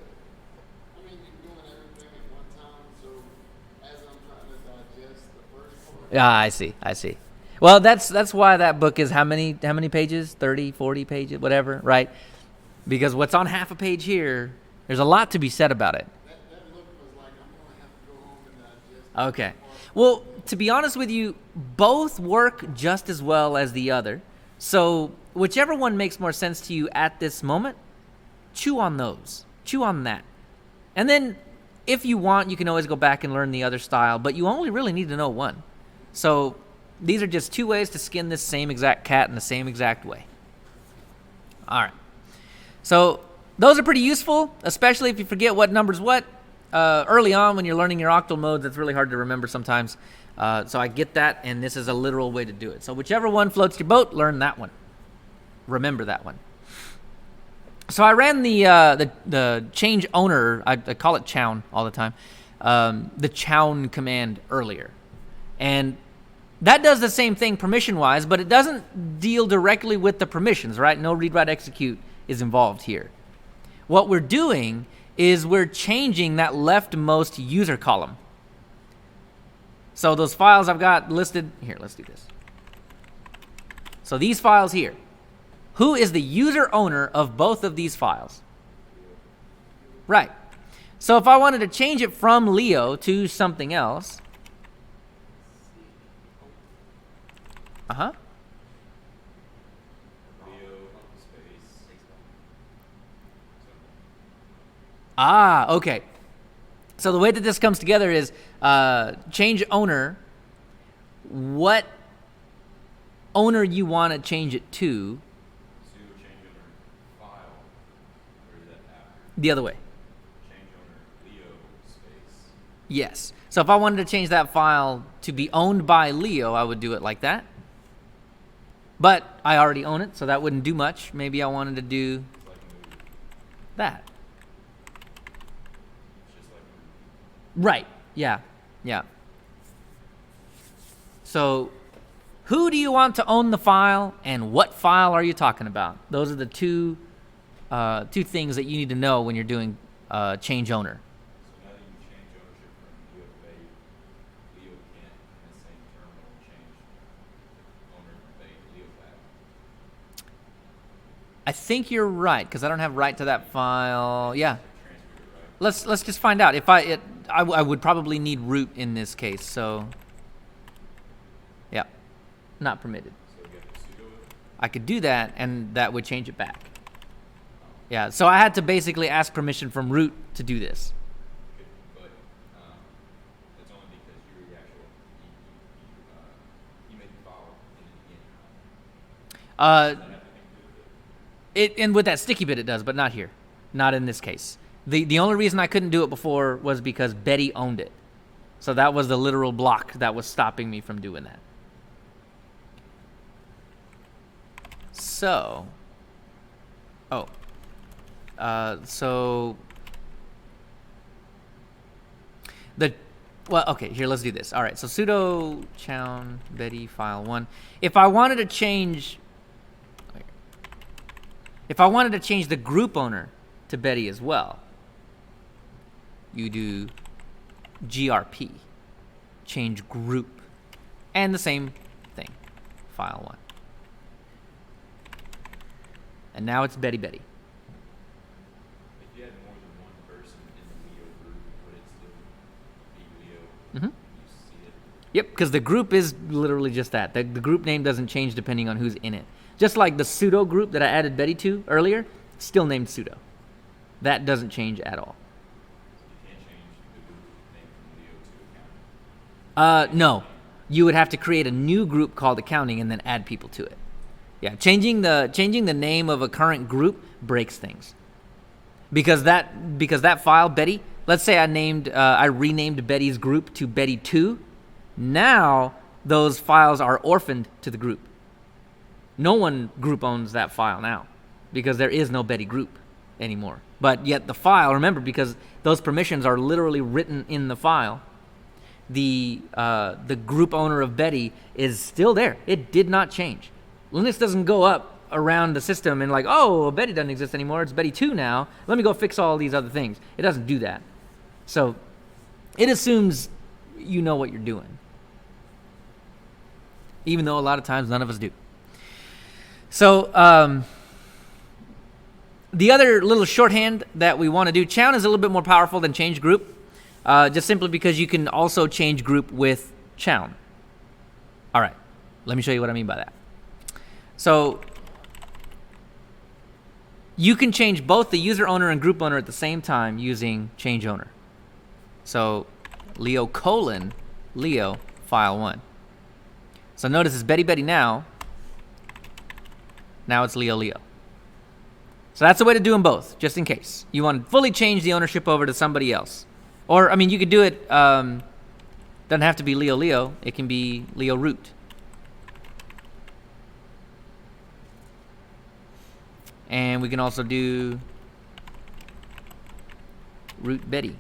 I mean, you're doing everything at one time, so as I'm trying to digest the first part. Yeah, I see. Well, that's why that book is how many pages? 30, 40 pages, whatever, right? Because what's on half a page here, there's a lot to be said about it. That look was like, I'm going to have to go home and digest Okay. Well, to be honest with you, both work just as well as the other. So whichever one makes more sense to you at this moment, chew on those. Chew on that. And then if you want, you can always go back and learn the other style, but you only really need to know one. So these are just two ways to skin this same exact cat in the same exact way. All right. So those are pretty useful, especially if you forget what number's what. Early on when you're learning your octal modes, it's really hard to remember sometimes. So I get that, and this is a literal way to do it. So whichever one floats your boat, learn that one. Remember that one. So I ran the change owner, I call it chown all the time, the chown command earlier. And that does the same thing permission-wise, but it doesn't deal directly with the permissions, right? No read, write, execute is involved here. What we're doing is we're changing that leftmost user column. So those files I've got listed here, let's do this. So these files here, who is the user owner of both of these files? Right. So if I wanted to change it from Leo to something else, Leo space. Okay. So the way that this comes together is change owner, what owner you want to change it to, Sudo change owner file. Or is that after? the other way. Change owner Leo space. Yes. So if I wanted to change that file to be owned by Leo, I would do it like that. But I already own it, so that wouldn't do much. Maybe I wanted to do It's like move. that. It's just like move. Right. Yeah. Yeah. So who do you want to own the file, and what file are you talking about? Those are the two things that you need to know when you're doing change owner. So now that you change ownership from Leo to Betty, Leo can't in the same terminal change owner from Betty to Leo back. I think you're right, because I don't have right to that file. Yeah. Transfer it, right? Let's just find out. If I would probably need root in this case, so yeah, not permitted. So we have to sudo it. I could do that, and that would change it back. Yeah, so I had to basically ask permission from root to do this. Okay, but that's only because you're the actual you made the file in the beginning. Does that have anything to do with it? And with that sticky bit it does, but not here, not in this case. The only reason I couldn't do it before was because Betty owned it, so that was the literal block that was stopping me from doing that. So, here, let's do this. All right, so sudo chown Betty file 1. If I wanted to change the group owner to Betty as well, you do grp, change group, and the same thing, file 1. And now it's Betty. If you had more than one person in the Leo group, would it still be Leo? Mm-hmm. You see it? Yep, because the group is literally just that. The group name doesn't change depending on who's in it. Just like the pseudo group that I added Betty to earlier, still named pseudo. That doesn't change at all. You can't change the group name from Leo to accounting. No. You would have to create a new group called accounting and then add people to it. Yeah, changing the name of a current group breaks things. Because that file, Betty, let's say I renamed Betty's group to Betty 2. Now those files are orphaned to the group. No one group owns that file now because there is no Betty group anymore. But yet the file, remember, because those permissions are literally written in the file, the group owner of Betty is still there. It did not change. Linux doesn't go up around the system and like, oh, Betty doesn't exist anymore. It's Betty 2 now. Let me go fix all these other things. It doesn't do that. So it assumes you know what you're doing, even though a lot of times none of us do. So the other little shorthand that we want to do, chown is a little bit more powerful than change group, just simply because you can also change group with chown. All right, let me show you what I mean by that. So you can change both the user owner and group owner at the same time using change owner. So Leo : Leo file 1. So notice it's Betty now. Now it's Leo. So that's the way to do them both, just in case you want to fully change the ownership over to somebody else. Or, I mean, you could do it, doesn't have to be Leo. It can be Leo root. And we can also do root Betty.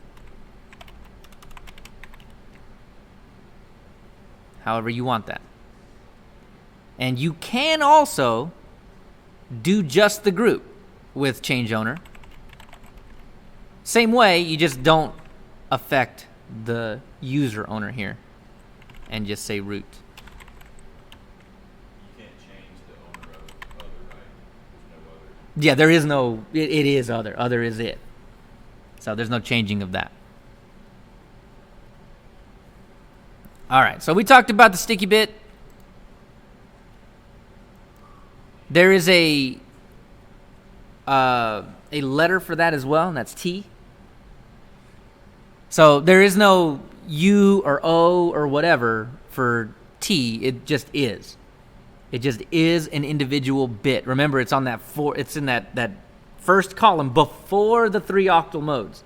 However you want that. And you can also do just the group with change owner. Same way, you just don't affect the user owner here and just say root. You can't change the owner of other, right? There's no other. Yeah, there is no, it is other. Other is it. So there's no changing of that. All right, so we talked about the sticky bit. There is a letter for that as well, and that's T. So there is no U or O or whatever for T. It just is. It just is an individual bit. Remember, it's on that it's in that first column before the 3 octal modes.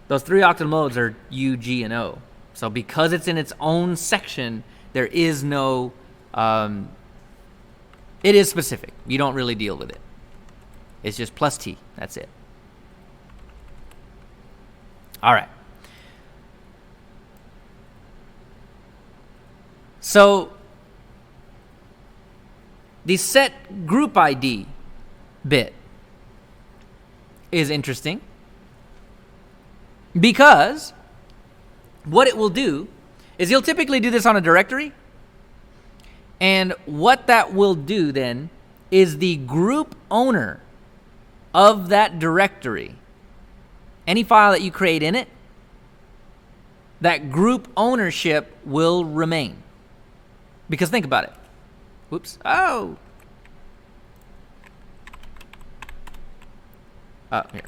Those 3 octal modes are U, G, and O. So because it's in its own section, there is no, it is specific. You don't really deal with it. It's just plus T. That's it. All right. So the set group ID bit is interesting because what it will do is you'll typically do this on a directory, and what that will do then is the group owner of that directory, any file that you create in it, that group ownership will remain. Because think about it. Whoops. Oh. Here.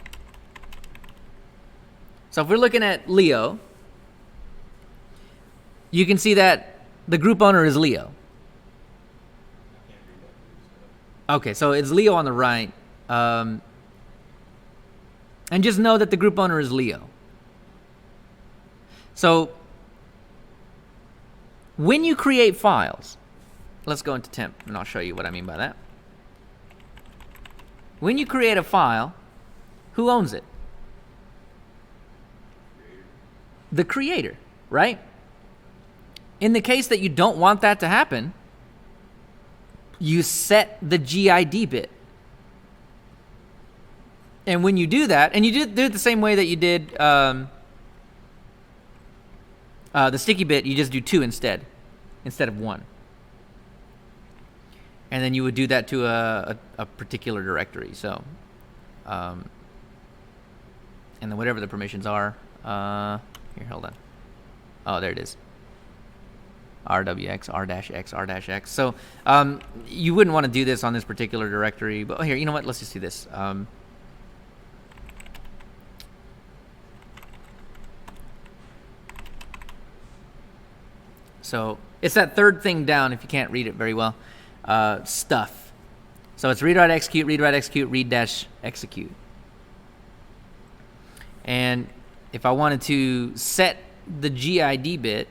So if we're looking at Leo, you can see that the group owner is Leo. Okay, so it's Leo on the right. And just know that the group owner is Leo. So when you create files, let's go into temp and I'll show you what I mean by that. When you create a file, who owns it? The creator, right? In the case that you don't want that to happen, you set the GID bit. And when you do that, and you do it the same way that you did the sticky bit, you just do 2 instead of 1. And then you would do that to a particular directory. So, and then whatever the permissions are. Here, hold on. Oh, there it is. RWX, R-X, R-X. So you wouldn't want to do this on this particular directory. But here, you know what? Let's just do this. So it's that third thing down if you can't read it very well. Stuff. So it's read, write, execute, read dash execute. And if I wanted to set the GID bit,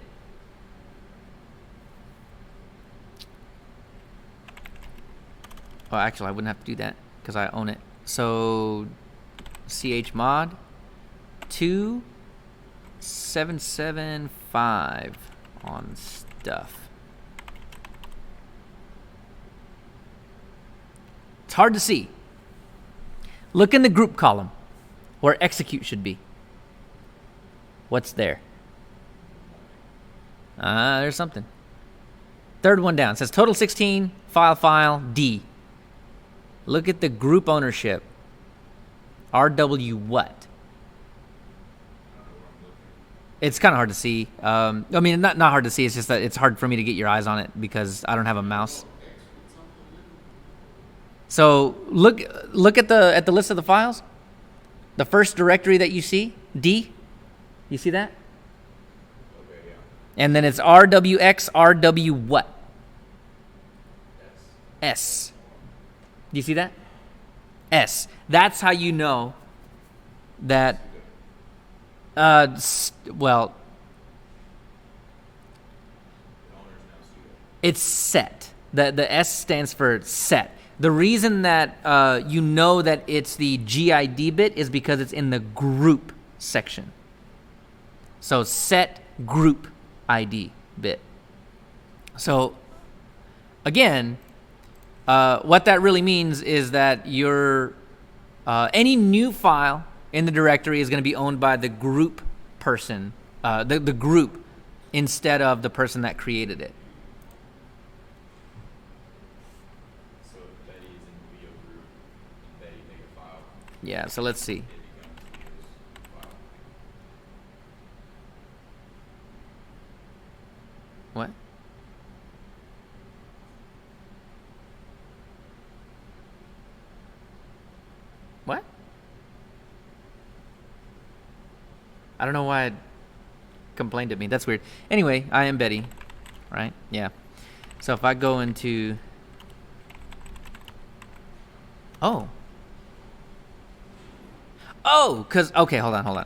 oh, actually I wouldn't have to do that because I own it. So chmod 2775 on stuff. It's hard to see. Look in the group column where execute should be. What's there? There's something. Third one down. It says total 16, file, D. Look at the group ownership. RW what? It's kind of hard to see. I mean, not hard to see. It's just that it's hard for me to get your eyes on it because I don't have a mouse. So look at the list of the files. The first directory that you see, D. You see that? Okay, yeah. And then it's RWX, RW what? S. Do you see that? S. That's how you know that, well, The owner's now sudo. it's set. The S stands for set. The reason that you know that it's the GID bit is because it's in the group section. So set group ID bit. So again, what that really means is that your any new file, in the directory is going to be owned by the group person, the group, instead of the person that created it. So if Betty is in the Leo group and Betty make a file, Yeah, so let's see. it becomes Leo's file. What? What? I don't know why it complained at me. That's weird. Anyway, I am Betty, right? Yeah. So if I go into... Oh. Oh, because... Okay, hold on.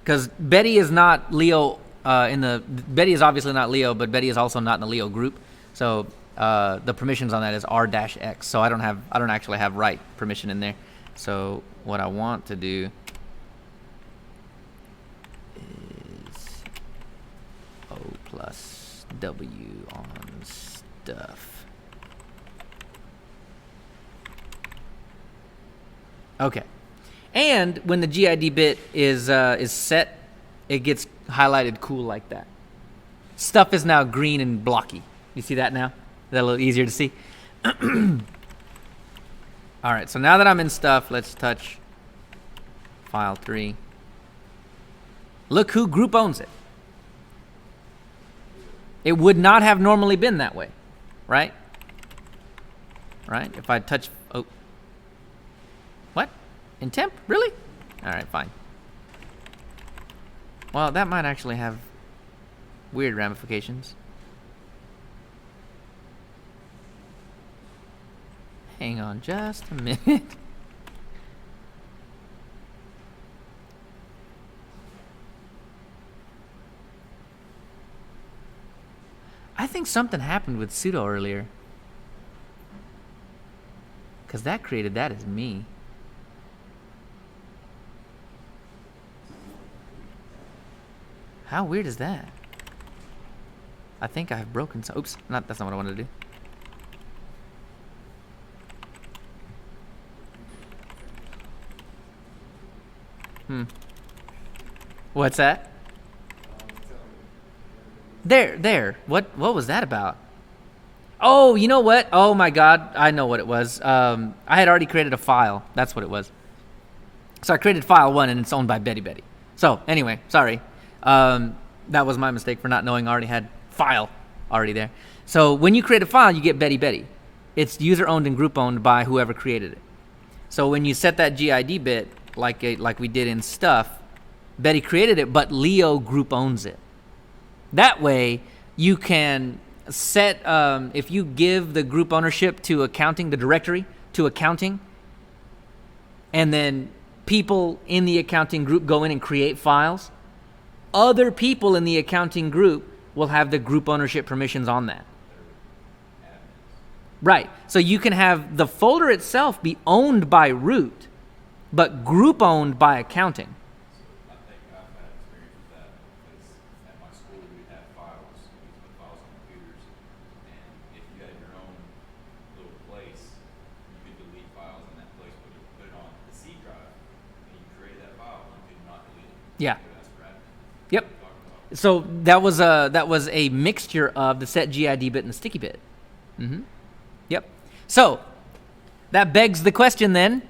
Because Betty is not Leo Betty is obviously not Leo, but Betty is also not in the Leo group. So the permissions on that is R-X. So I don't actually have write permission in there. So what I want to do is O plus W on stuff. Okay. And when the GID bit is set, it gets highlighted cool like that. Stuff is now green and blocky. You see that now? Is that a little easier to see? All right, so now that I'm in stuff, let's touch file 3. Look who group owns it. It would not have normally been that way, right? Right? If I touch... Oh. What? In temp? Really? All right, fine. Well, that might actually have weird ramifications. Hang on just a minute. I think something happened with sudo earlier. Because that created that as me. How weird is that? I think I've broken some. Oops, that's not what I wanted to do. What's that? There. What was that about? Oh, you know what? Oh my God, I know what it was. I had already created a file. That's what it was. So I created file 1 and it's owned by Betty. So anyway, sorry. That was my mistake for not knowing I already had file already there. So when you create a file, you get Betty. It's user owned and group owned by whoever created it. So when you set that GID bit, like we did in stuff, Betty created it, but Leo group owns it. That way, you can set, if you give the group ownership to accounting, the directory to accounting, and then people in the accounting group go in and create files, other people in the accounting group will have the group ownership permissions on that. Right. So you can have the folder itself be owned by root, but group owned by accounting. I think I've had experience with that because at my school we had files. We used to put files on computers, and if you had your own little place, you could delete files in that place, put it on the C drive, and you created that file, you could not delete it. Yeah. That's rad. Yep. So that was a mixture of the set GID bit and the sticky bit. Yep. So that begs the question then.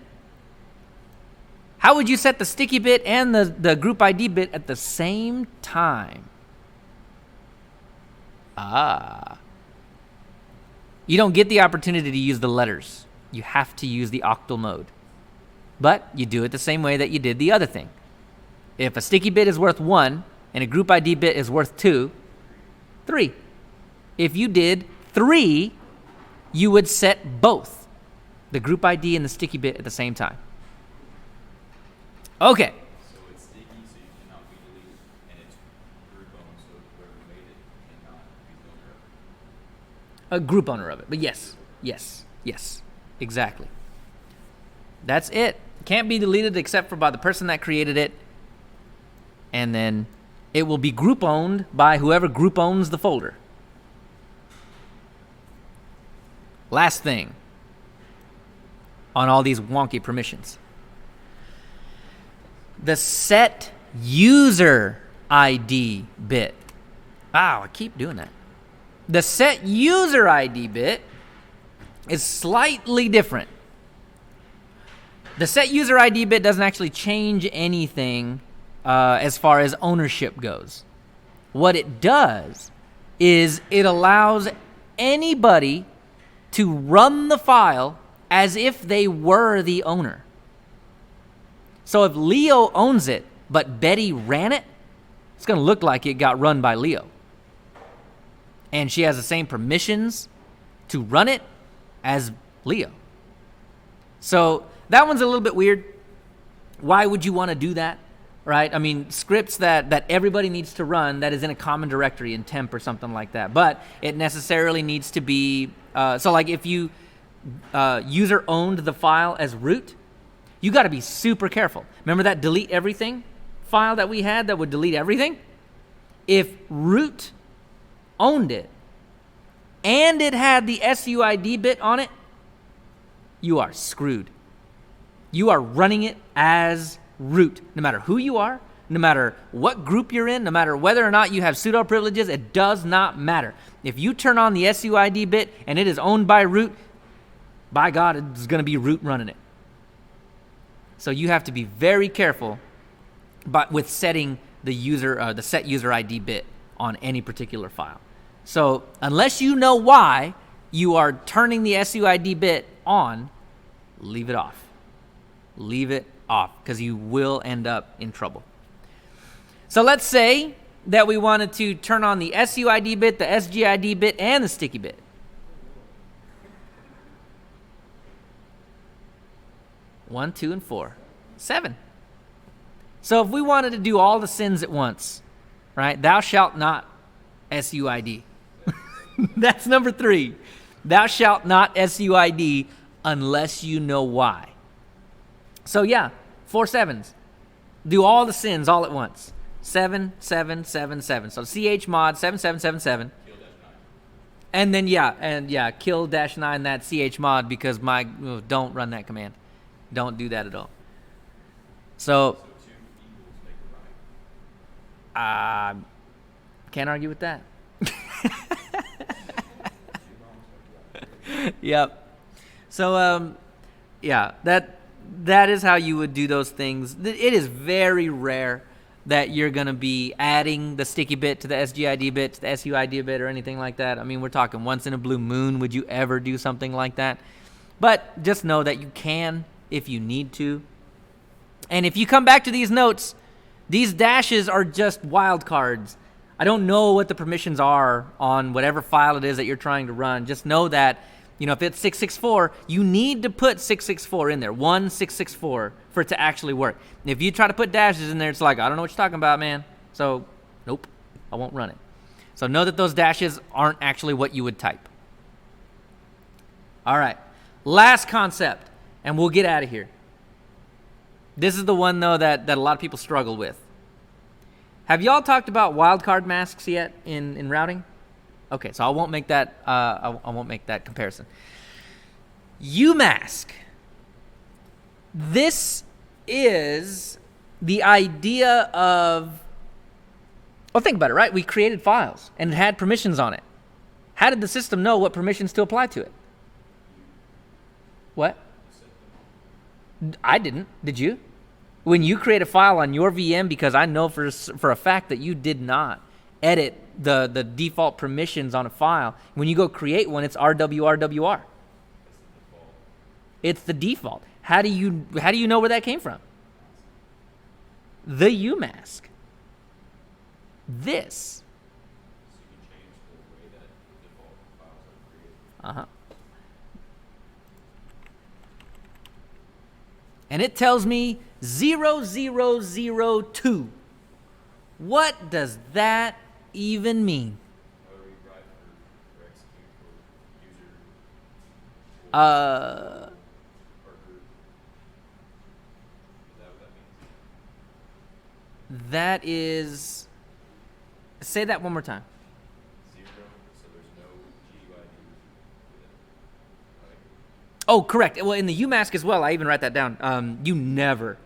How would you set the sticky bit and the group ID bit at the same time? You don't get the opportunity to use the letters. You have to use the octal mode. But you do it the same way that you did the other thing. If a sticky bit is worth 1 and a group ID bit is worth 2, 3. If you did 3, you would set both the group ID and the sticky bit at the same time. Okay. So it's sticky, so you cannot be deleted, and it's group owned, so whoever made it cannot be the owner of it. A group owner of it. But yes, exactly. That's it. Can't be deleted except for by the person that created it. And then it will be group owned by whoever group owns the folder. Last thing on all these wonky permissions. the set user ID bit. Wow, I keep doing that. The set user ID bit is slightly different. The set user ID bit doesn't actually change anything as far as ownership goes. What it does is it allows anybody to run the file as if they were the owner. So if Leo owns it, but Betty ran it, it's going to look like it got run by Leo. And she has the same permissions to run it as Leo. So that one's a little bit weird. Why would you want to do that, right? I mean, scripts that everybody needs to run that is in a common directory in temp or something like that. But it necessarily needs to be, so like if you user owned the file as root, you got to be super careful. Remember that delete everything file that we had that would delete everything? If root owned it and it had the SUID bit on it, you are screwed. You are running it as root. No matter who you are, no matter what group you're in, no matter whether or not you have sudo privileges, it does not matter. If you turn on the SUID bit and it is owned by root, by God, it's going to be root running it. So you have to be very careful with setting the set user ID bit on any particular file. So unless you know why you are turning the SUID bit on, leave it off. Leave it off because you will end up in trouble. So let's say that we wanted to turn on the SUID bit, the SGID bit, and the sticky bit. One, two, and four. 7. So if we wanted to do all the sins at once, right? Thou shalt not SUID. That's number 3. Thou shalt not SUID unless you know why. So yeah, 4 7s. Do all the sins all at once. 7, 7, 7, 7. So chmod 7777. And then kill -9 that chmod because don't run that command. Don't do that at all. So 2 equals make a right. Can't argue with that. Yep. So that is how you would do those things. It is very rare that you're going to be adding the sticky bit to the SGID bit, to the SUID bit, or anything like that. I mean, we're talking once in a blue moon would you ever do something like that. But just know that you can if you need to. And if you come back to these notes, these dashes are just wildcards. I don't know what the permissions are on whatever file it is that you're trying to run. Just know that, if it's 664, you need to put 664 in there, 1664, for it to actually work. If you try to put dashes in there, it's like, I don't know what you're talking about, man. So, nope, I won't run it. So know that those dashes aren't actually what you would type. All right, last concept, and we'll get out of here. This is the one, though, that a lot of people struggle with. Have y'all talked about wildcard masks yet in routing? Okay, so I won't make that. I won't make that comparison. UMask. This is the idea of. Well, think about it, right? We created files and it had permissions on it. How did the system know what permissions to apply to it? What? I didn't. Did you? When you create a file on your VM, because I know for a fact that you did not edit the default permissions on a file. When you go create one, it's RWRWR. It's the default. How do you know where that came from? The UMask. This. So you can change the way that default files are created. And it tells me 0002. What does that even mean? How do we write for execute for user Uh, or group? Is that what that means? that is. Say that one more time. 0, so there's no GUID with it. Right? Oh, correct. Well, in the UMask as well, I even write that down. You never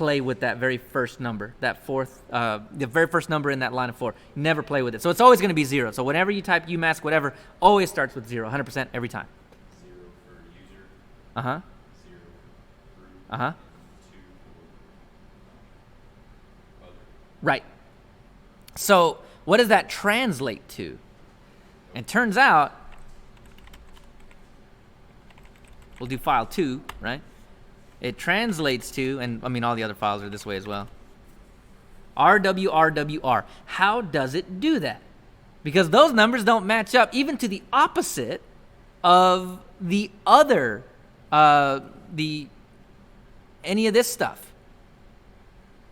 play with that very first number, that fourth, the very first number in that line of 4. Never play with it. So it's always going to be 0. So whenever you type UMask whatever, always starts with 0, 100% every time. 0 for user, Uh-huh. 0 for group, Uh-huh. and 2 for other. Right. So what does that translate to? And turns out, we'll do file 2, right? It translates to, and I mean all the other files are this way as well, RWRWR. How does it do that? Because those numbers don't match up even to the opposite of the other, any of this stuff,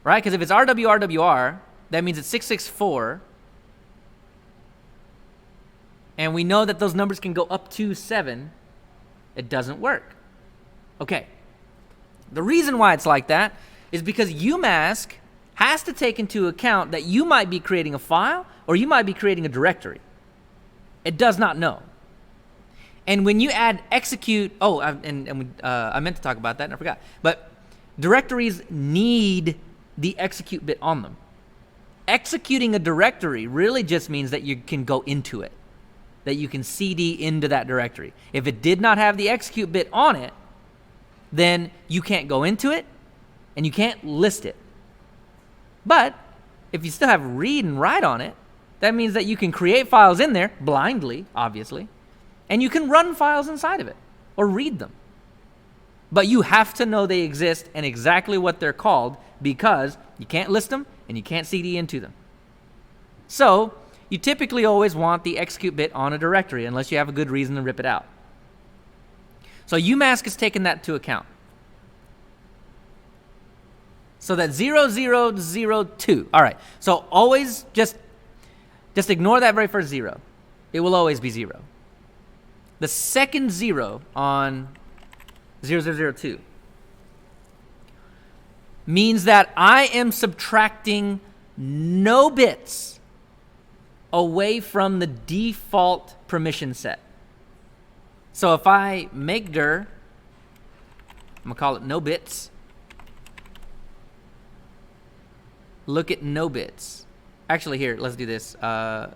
right? Because if it's RWRWR, that means it's 664, and we know that those numbers can go up to 7. It doesn't work. Okay. The reason why it's like that is because UMask has to take into account that you might be creating a file or you might be creating a directory. It does not know. And when you add execute, I meant to talk about that and I forgot. But directories need the execute bit on them. Executing a directory really just means that you can go into it, that you can CD into that directory. If it did not have the execute bit on it, then you can't go into it and you can't list it. But if you still have read and write on it, that means that you can create files in there blindly, obviously, and you can run files inside of it or read them. But you have to know they exist and exactly what they're called because you can't list them and you can't CD into them. So you typically always want the execute bit on a directory unless you have a good reason to rip it out. So UMask is taking that into account. So that 0002. All right. So always just ignore that very first 0. It will always be 0. The second 0 on 0002 means that I am subtracting no bits away from the default permission set. So if I make dir, I'm going to call it no bits. Look at no bits. Actually, here, let's do this. I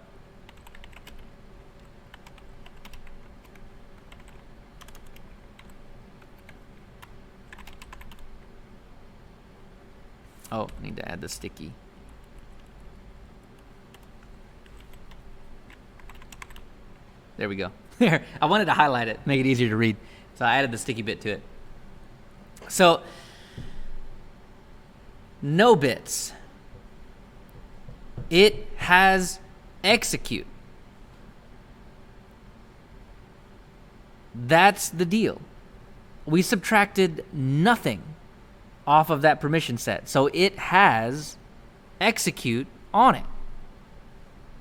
need to add the sticky. There we go. There. I wanted to highlight it, make it easier to read. So I added the sticky bit to it. So, no bits. It has execute. That's the deal. We subtracted nothing off of that permission set. So it has execute on it.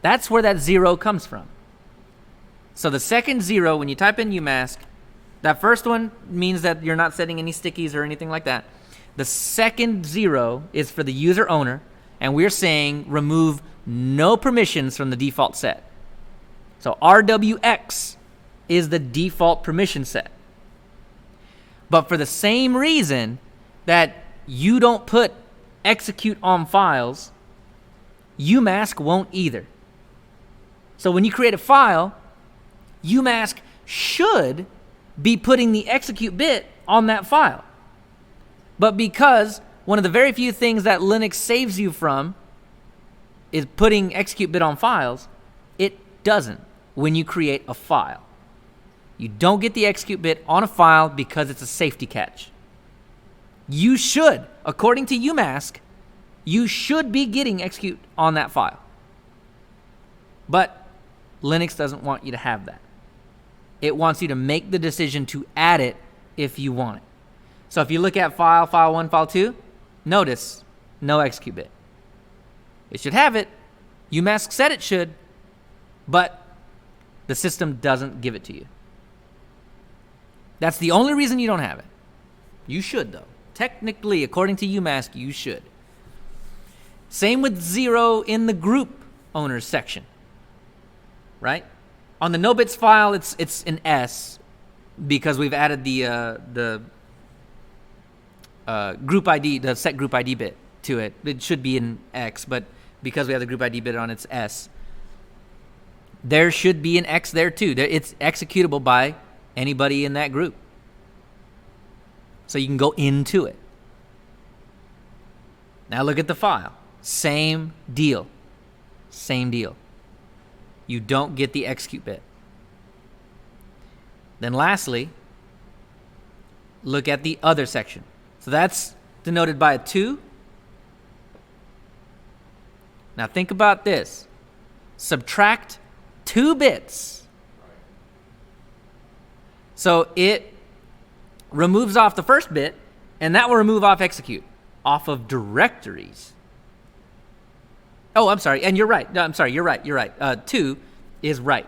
That's where that 0 comes from. So the second 0, when you type in UMask, that first one means that you're not setting any stickies or anything like that. The second 0 is for the user owner, and we're saying remove no permissions from the default set. So RWX is the default permission set. But for the same reason that you don't put execute on files, UMask won't either. So when you create a file, UMask should be putting the execute bit on that file. But because one of the very few things that Linux saves you from is putting execute bit on files, it doesn't when you create a file. You don't get the execute bit on a file because it's a safety catch. You should, according to UMask, you should be getting execute on that file. But Linux doesn't want you to have that. It wants you to make the decision to add it if you want it. So if you look at file 1, file 2, notice no execute bit. It should have it. UMask said it should, but the system doesn't give it to you. That's the only reason you don't have it. You should, though. Technically, according to UMask, you should. Same with 0 in the group owners section, right? On the no bits file, it's an S because we've added the group ID, the set group ID bit to it. It should be in X, but because we have the group ID bit on, it's S. There should be an X there too. It's executable by anybody in that group. So you can go into it. Now look at the file. Same deal. Same deal. You don't get the execute bit. Then lastly, look at the other section. So that's denoted by a 2. Now think about this. Subtract 2 bits. So it removes off the first bit, and that will remove off execute off of directories. Oh, I'm sorry, and you're right. No, I'm sorry, you're right. 2 is write.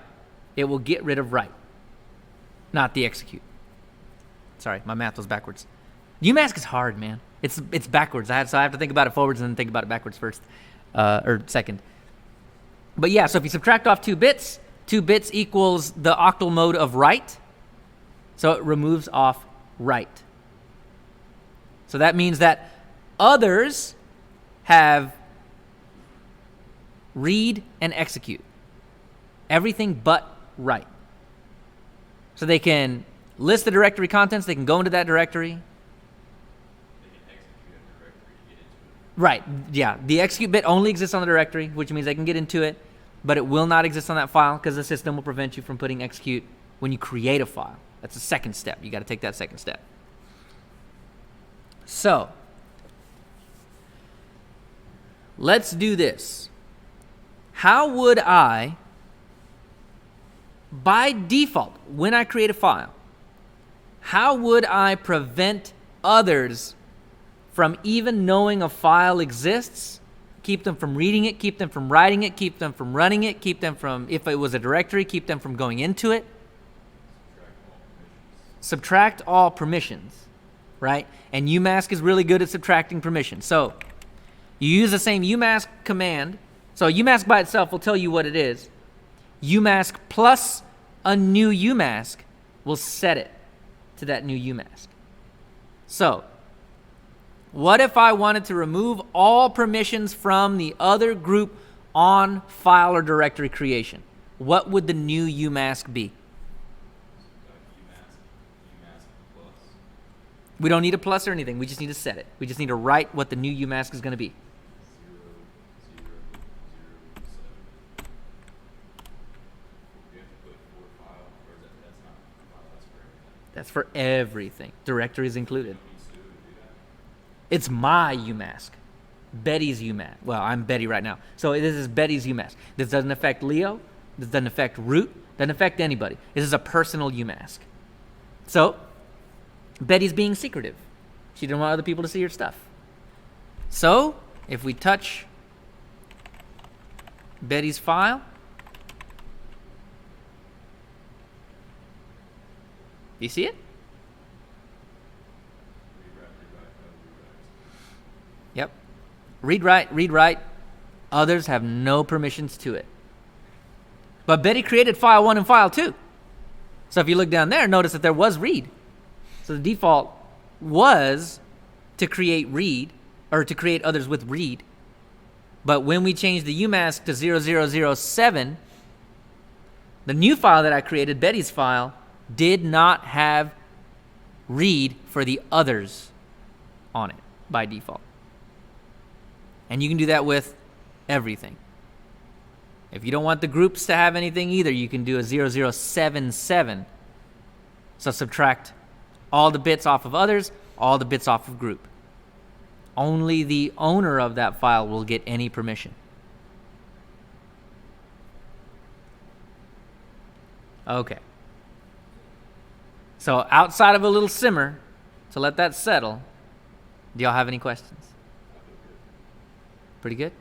It will get rid of write, not the execute. Sorry, my math was backwards. UMask is hard, man. It's backwards. So I have to think about it forwards and then think about it backwards first, or second. But yeah, so if you subtract off 2 bits, 2 bits equals the octal mode of write. So it removes off write. So that means that others have read and execute. Everything but write. So they can list the directory contents, they can go into that directory. They can execute a directory to get into it. Right, yeah. The execute bit only exists on the directory, which means they can get into it, but it will not exist on that file because the system will prevent you from putting execute when you create a file. That's the second step. You got to take that second step. So, let's do this. How would I, by default, when I create a file, how would I prevent others from even knowing a file exists? Keep them from reading it, keep them from writing it, keep them from running it, keep them from, if it was a directory, keep them from going into it. Subtract all permissions, right? And UMask is really good at subtracting permissions. So you use the same UMask command. So UMask by itself will tell you what it is. UMask plus a new UMask will set it to that new UMask. So what if I wanted to remove all permissions from the other group on file or directory creation? What would the new UMask be? UMask plus. We don't need a plus or anything. We just need to set it. We just need to write what the new UMask is going to be. 0, 0, 0, 7. We have to put 4 file, or is that's not file, that's for everything. That's for everything. Directories included. Needs to do that. It's my UMask. Betty's UMask. Well, I'm Betty right now. So this is Betty's UMask. This doesn't affect Leo. This doesn't affect Root. Doesn't affect anybody. This is a personal UMask. So Betty's being secretive. She didn't want other people to see her stuff. So if we touch Betty's file, you see it? Yep. Read, write. Others have no permissions to it. But Betty created file 1 and file 2. So if you look down there, notice that there was read. So the default was to create read, or to create others with read. But when we changed the UMask to 0007, the new file that I created, Betty's file, did not have read for the others on it by default. And you can do that with everything. If you don't want the groups to have anything either, you can do a 0077. So subtract all the bits off of others, all the bits off of group. Only the owner of that file will get any permission. Okay. So outside of a little simmer, to let that settle, do y'all have any questions? Pretty good?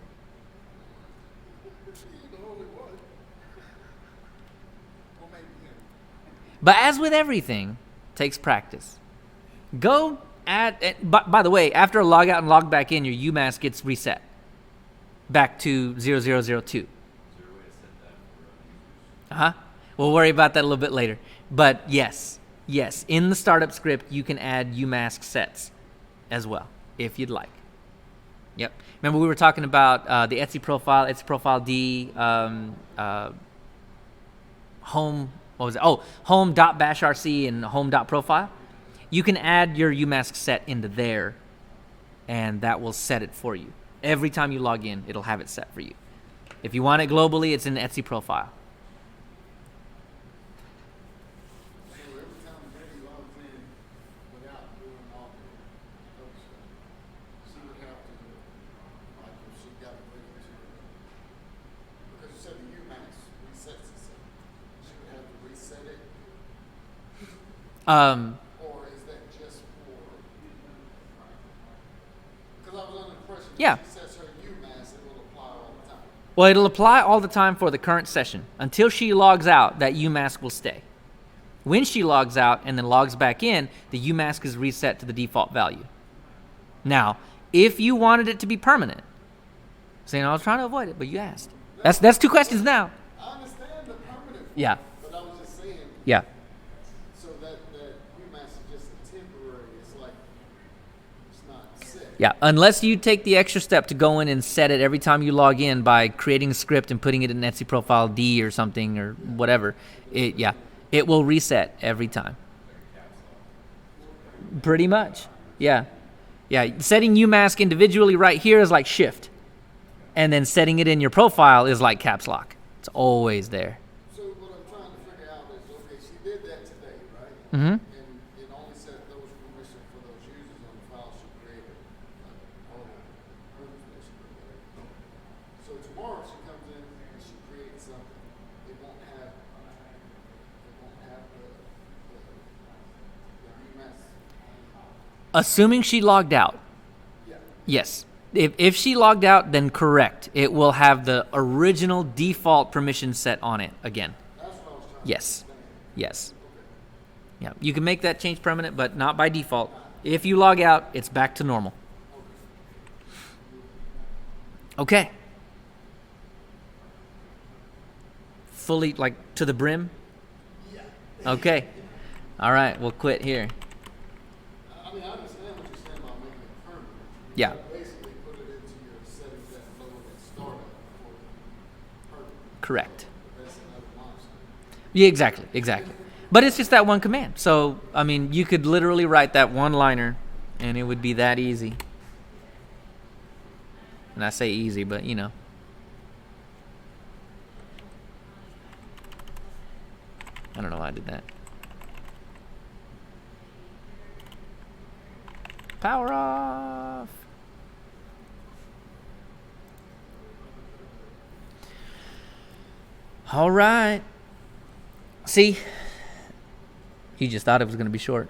But as with everything, takes practice. Go by the way, after a log out and log back in, your UMask gets reset back to 0002. We'll worry about that a little bit later. But yes, in the startup script, you can add UMask sets. as well, if you'd like. Yep. Remember we were talking about the Etsy profile D, home, what was it? Oh, home.bashrc and home.profile. You can add your UMask set into there, and that will set it for you. Every time you log in, it'll have it set for you. If you want it globally, it's in the Etsy profile. So every time Betty logs in without doing all the other stuff, she would have to, like if she got to bring it to, because you said the UMax resets itself, she would have to reset it, or is that just for, because I was under the impression Yeah. that she sets her UMass, it will apply all the time. Well, it'll apply all the time for the current session. Until she logs out, that UMask will stay. When she logs out and then logs back in, the UMask is reset to the default value. Now, if you wanted it to be permanent, saying I was trying to avoid it, but you asked. That's two questions now. I understand the permanent, Yeah. but I was just saying, Yeah. so that UMass is just a temporary, it's like, it's not set. Yeah, unless you take the extra step to go in and set it every time you log in by creating a script and putting it in Etsy profile D or something or whatever, it will reset every time. Pretty much, yeah. Yeah, setting UMask individually right here is like shift. And then setting it in your profile is like caps lock. It's always there. So what I'm trying to figure out is, okay, she did that today, right? Mm-hmm. And it only set those permissions for those users on the file she created, like all the rooms basically. Whatever. So tomorrow she comes in and she creates something, it won't have the UMass. Assuming she logged out. Yeah. Yes. If she logged out, then correct. It will have the original default permission set on it again. That's what I was trying Yes. to understand. Yes. Yeah. You can make that change permanent, but not by default. If you log out, it's back to normal. Okay. Fully, like, to the brim? Yeah. Okay. All right. We'll quit here. I mean, I understand what you're saying about making it permanent. Yeah. But basically put it into your settings that load and startup for permanent. Correct. That's another monster. Yeah, exactly. But it's just that one command. So, I mean, you could literally write that one-liner, and it would be that easy. And I say easy, but, you know. I don't know why I did that. Power off. All right. See, he just thought it was going to be short.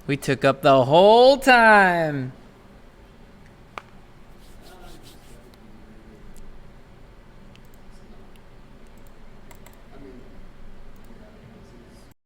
We took up the whole time.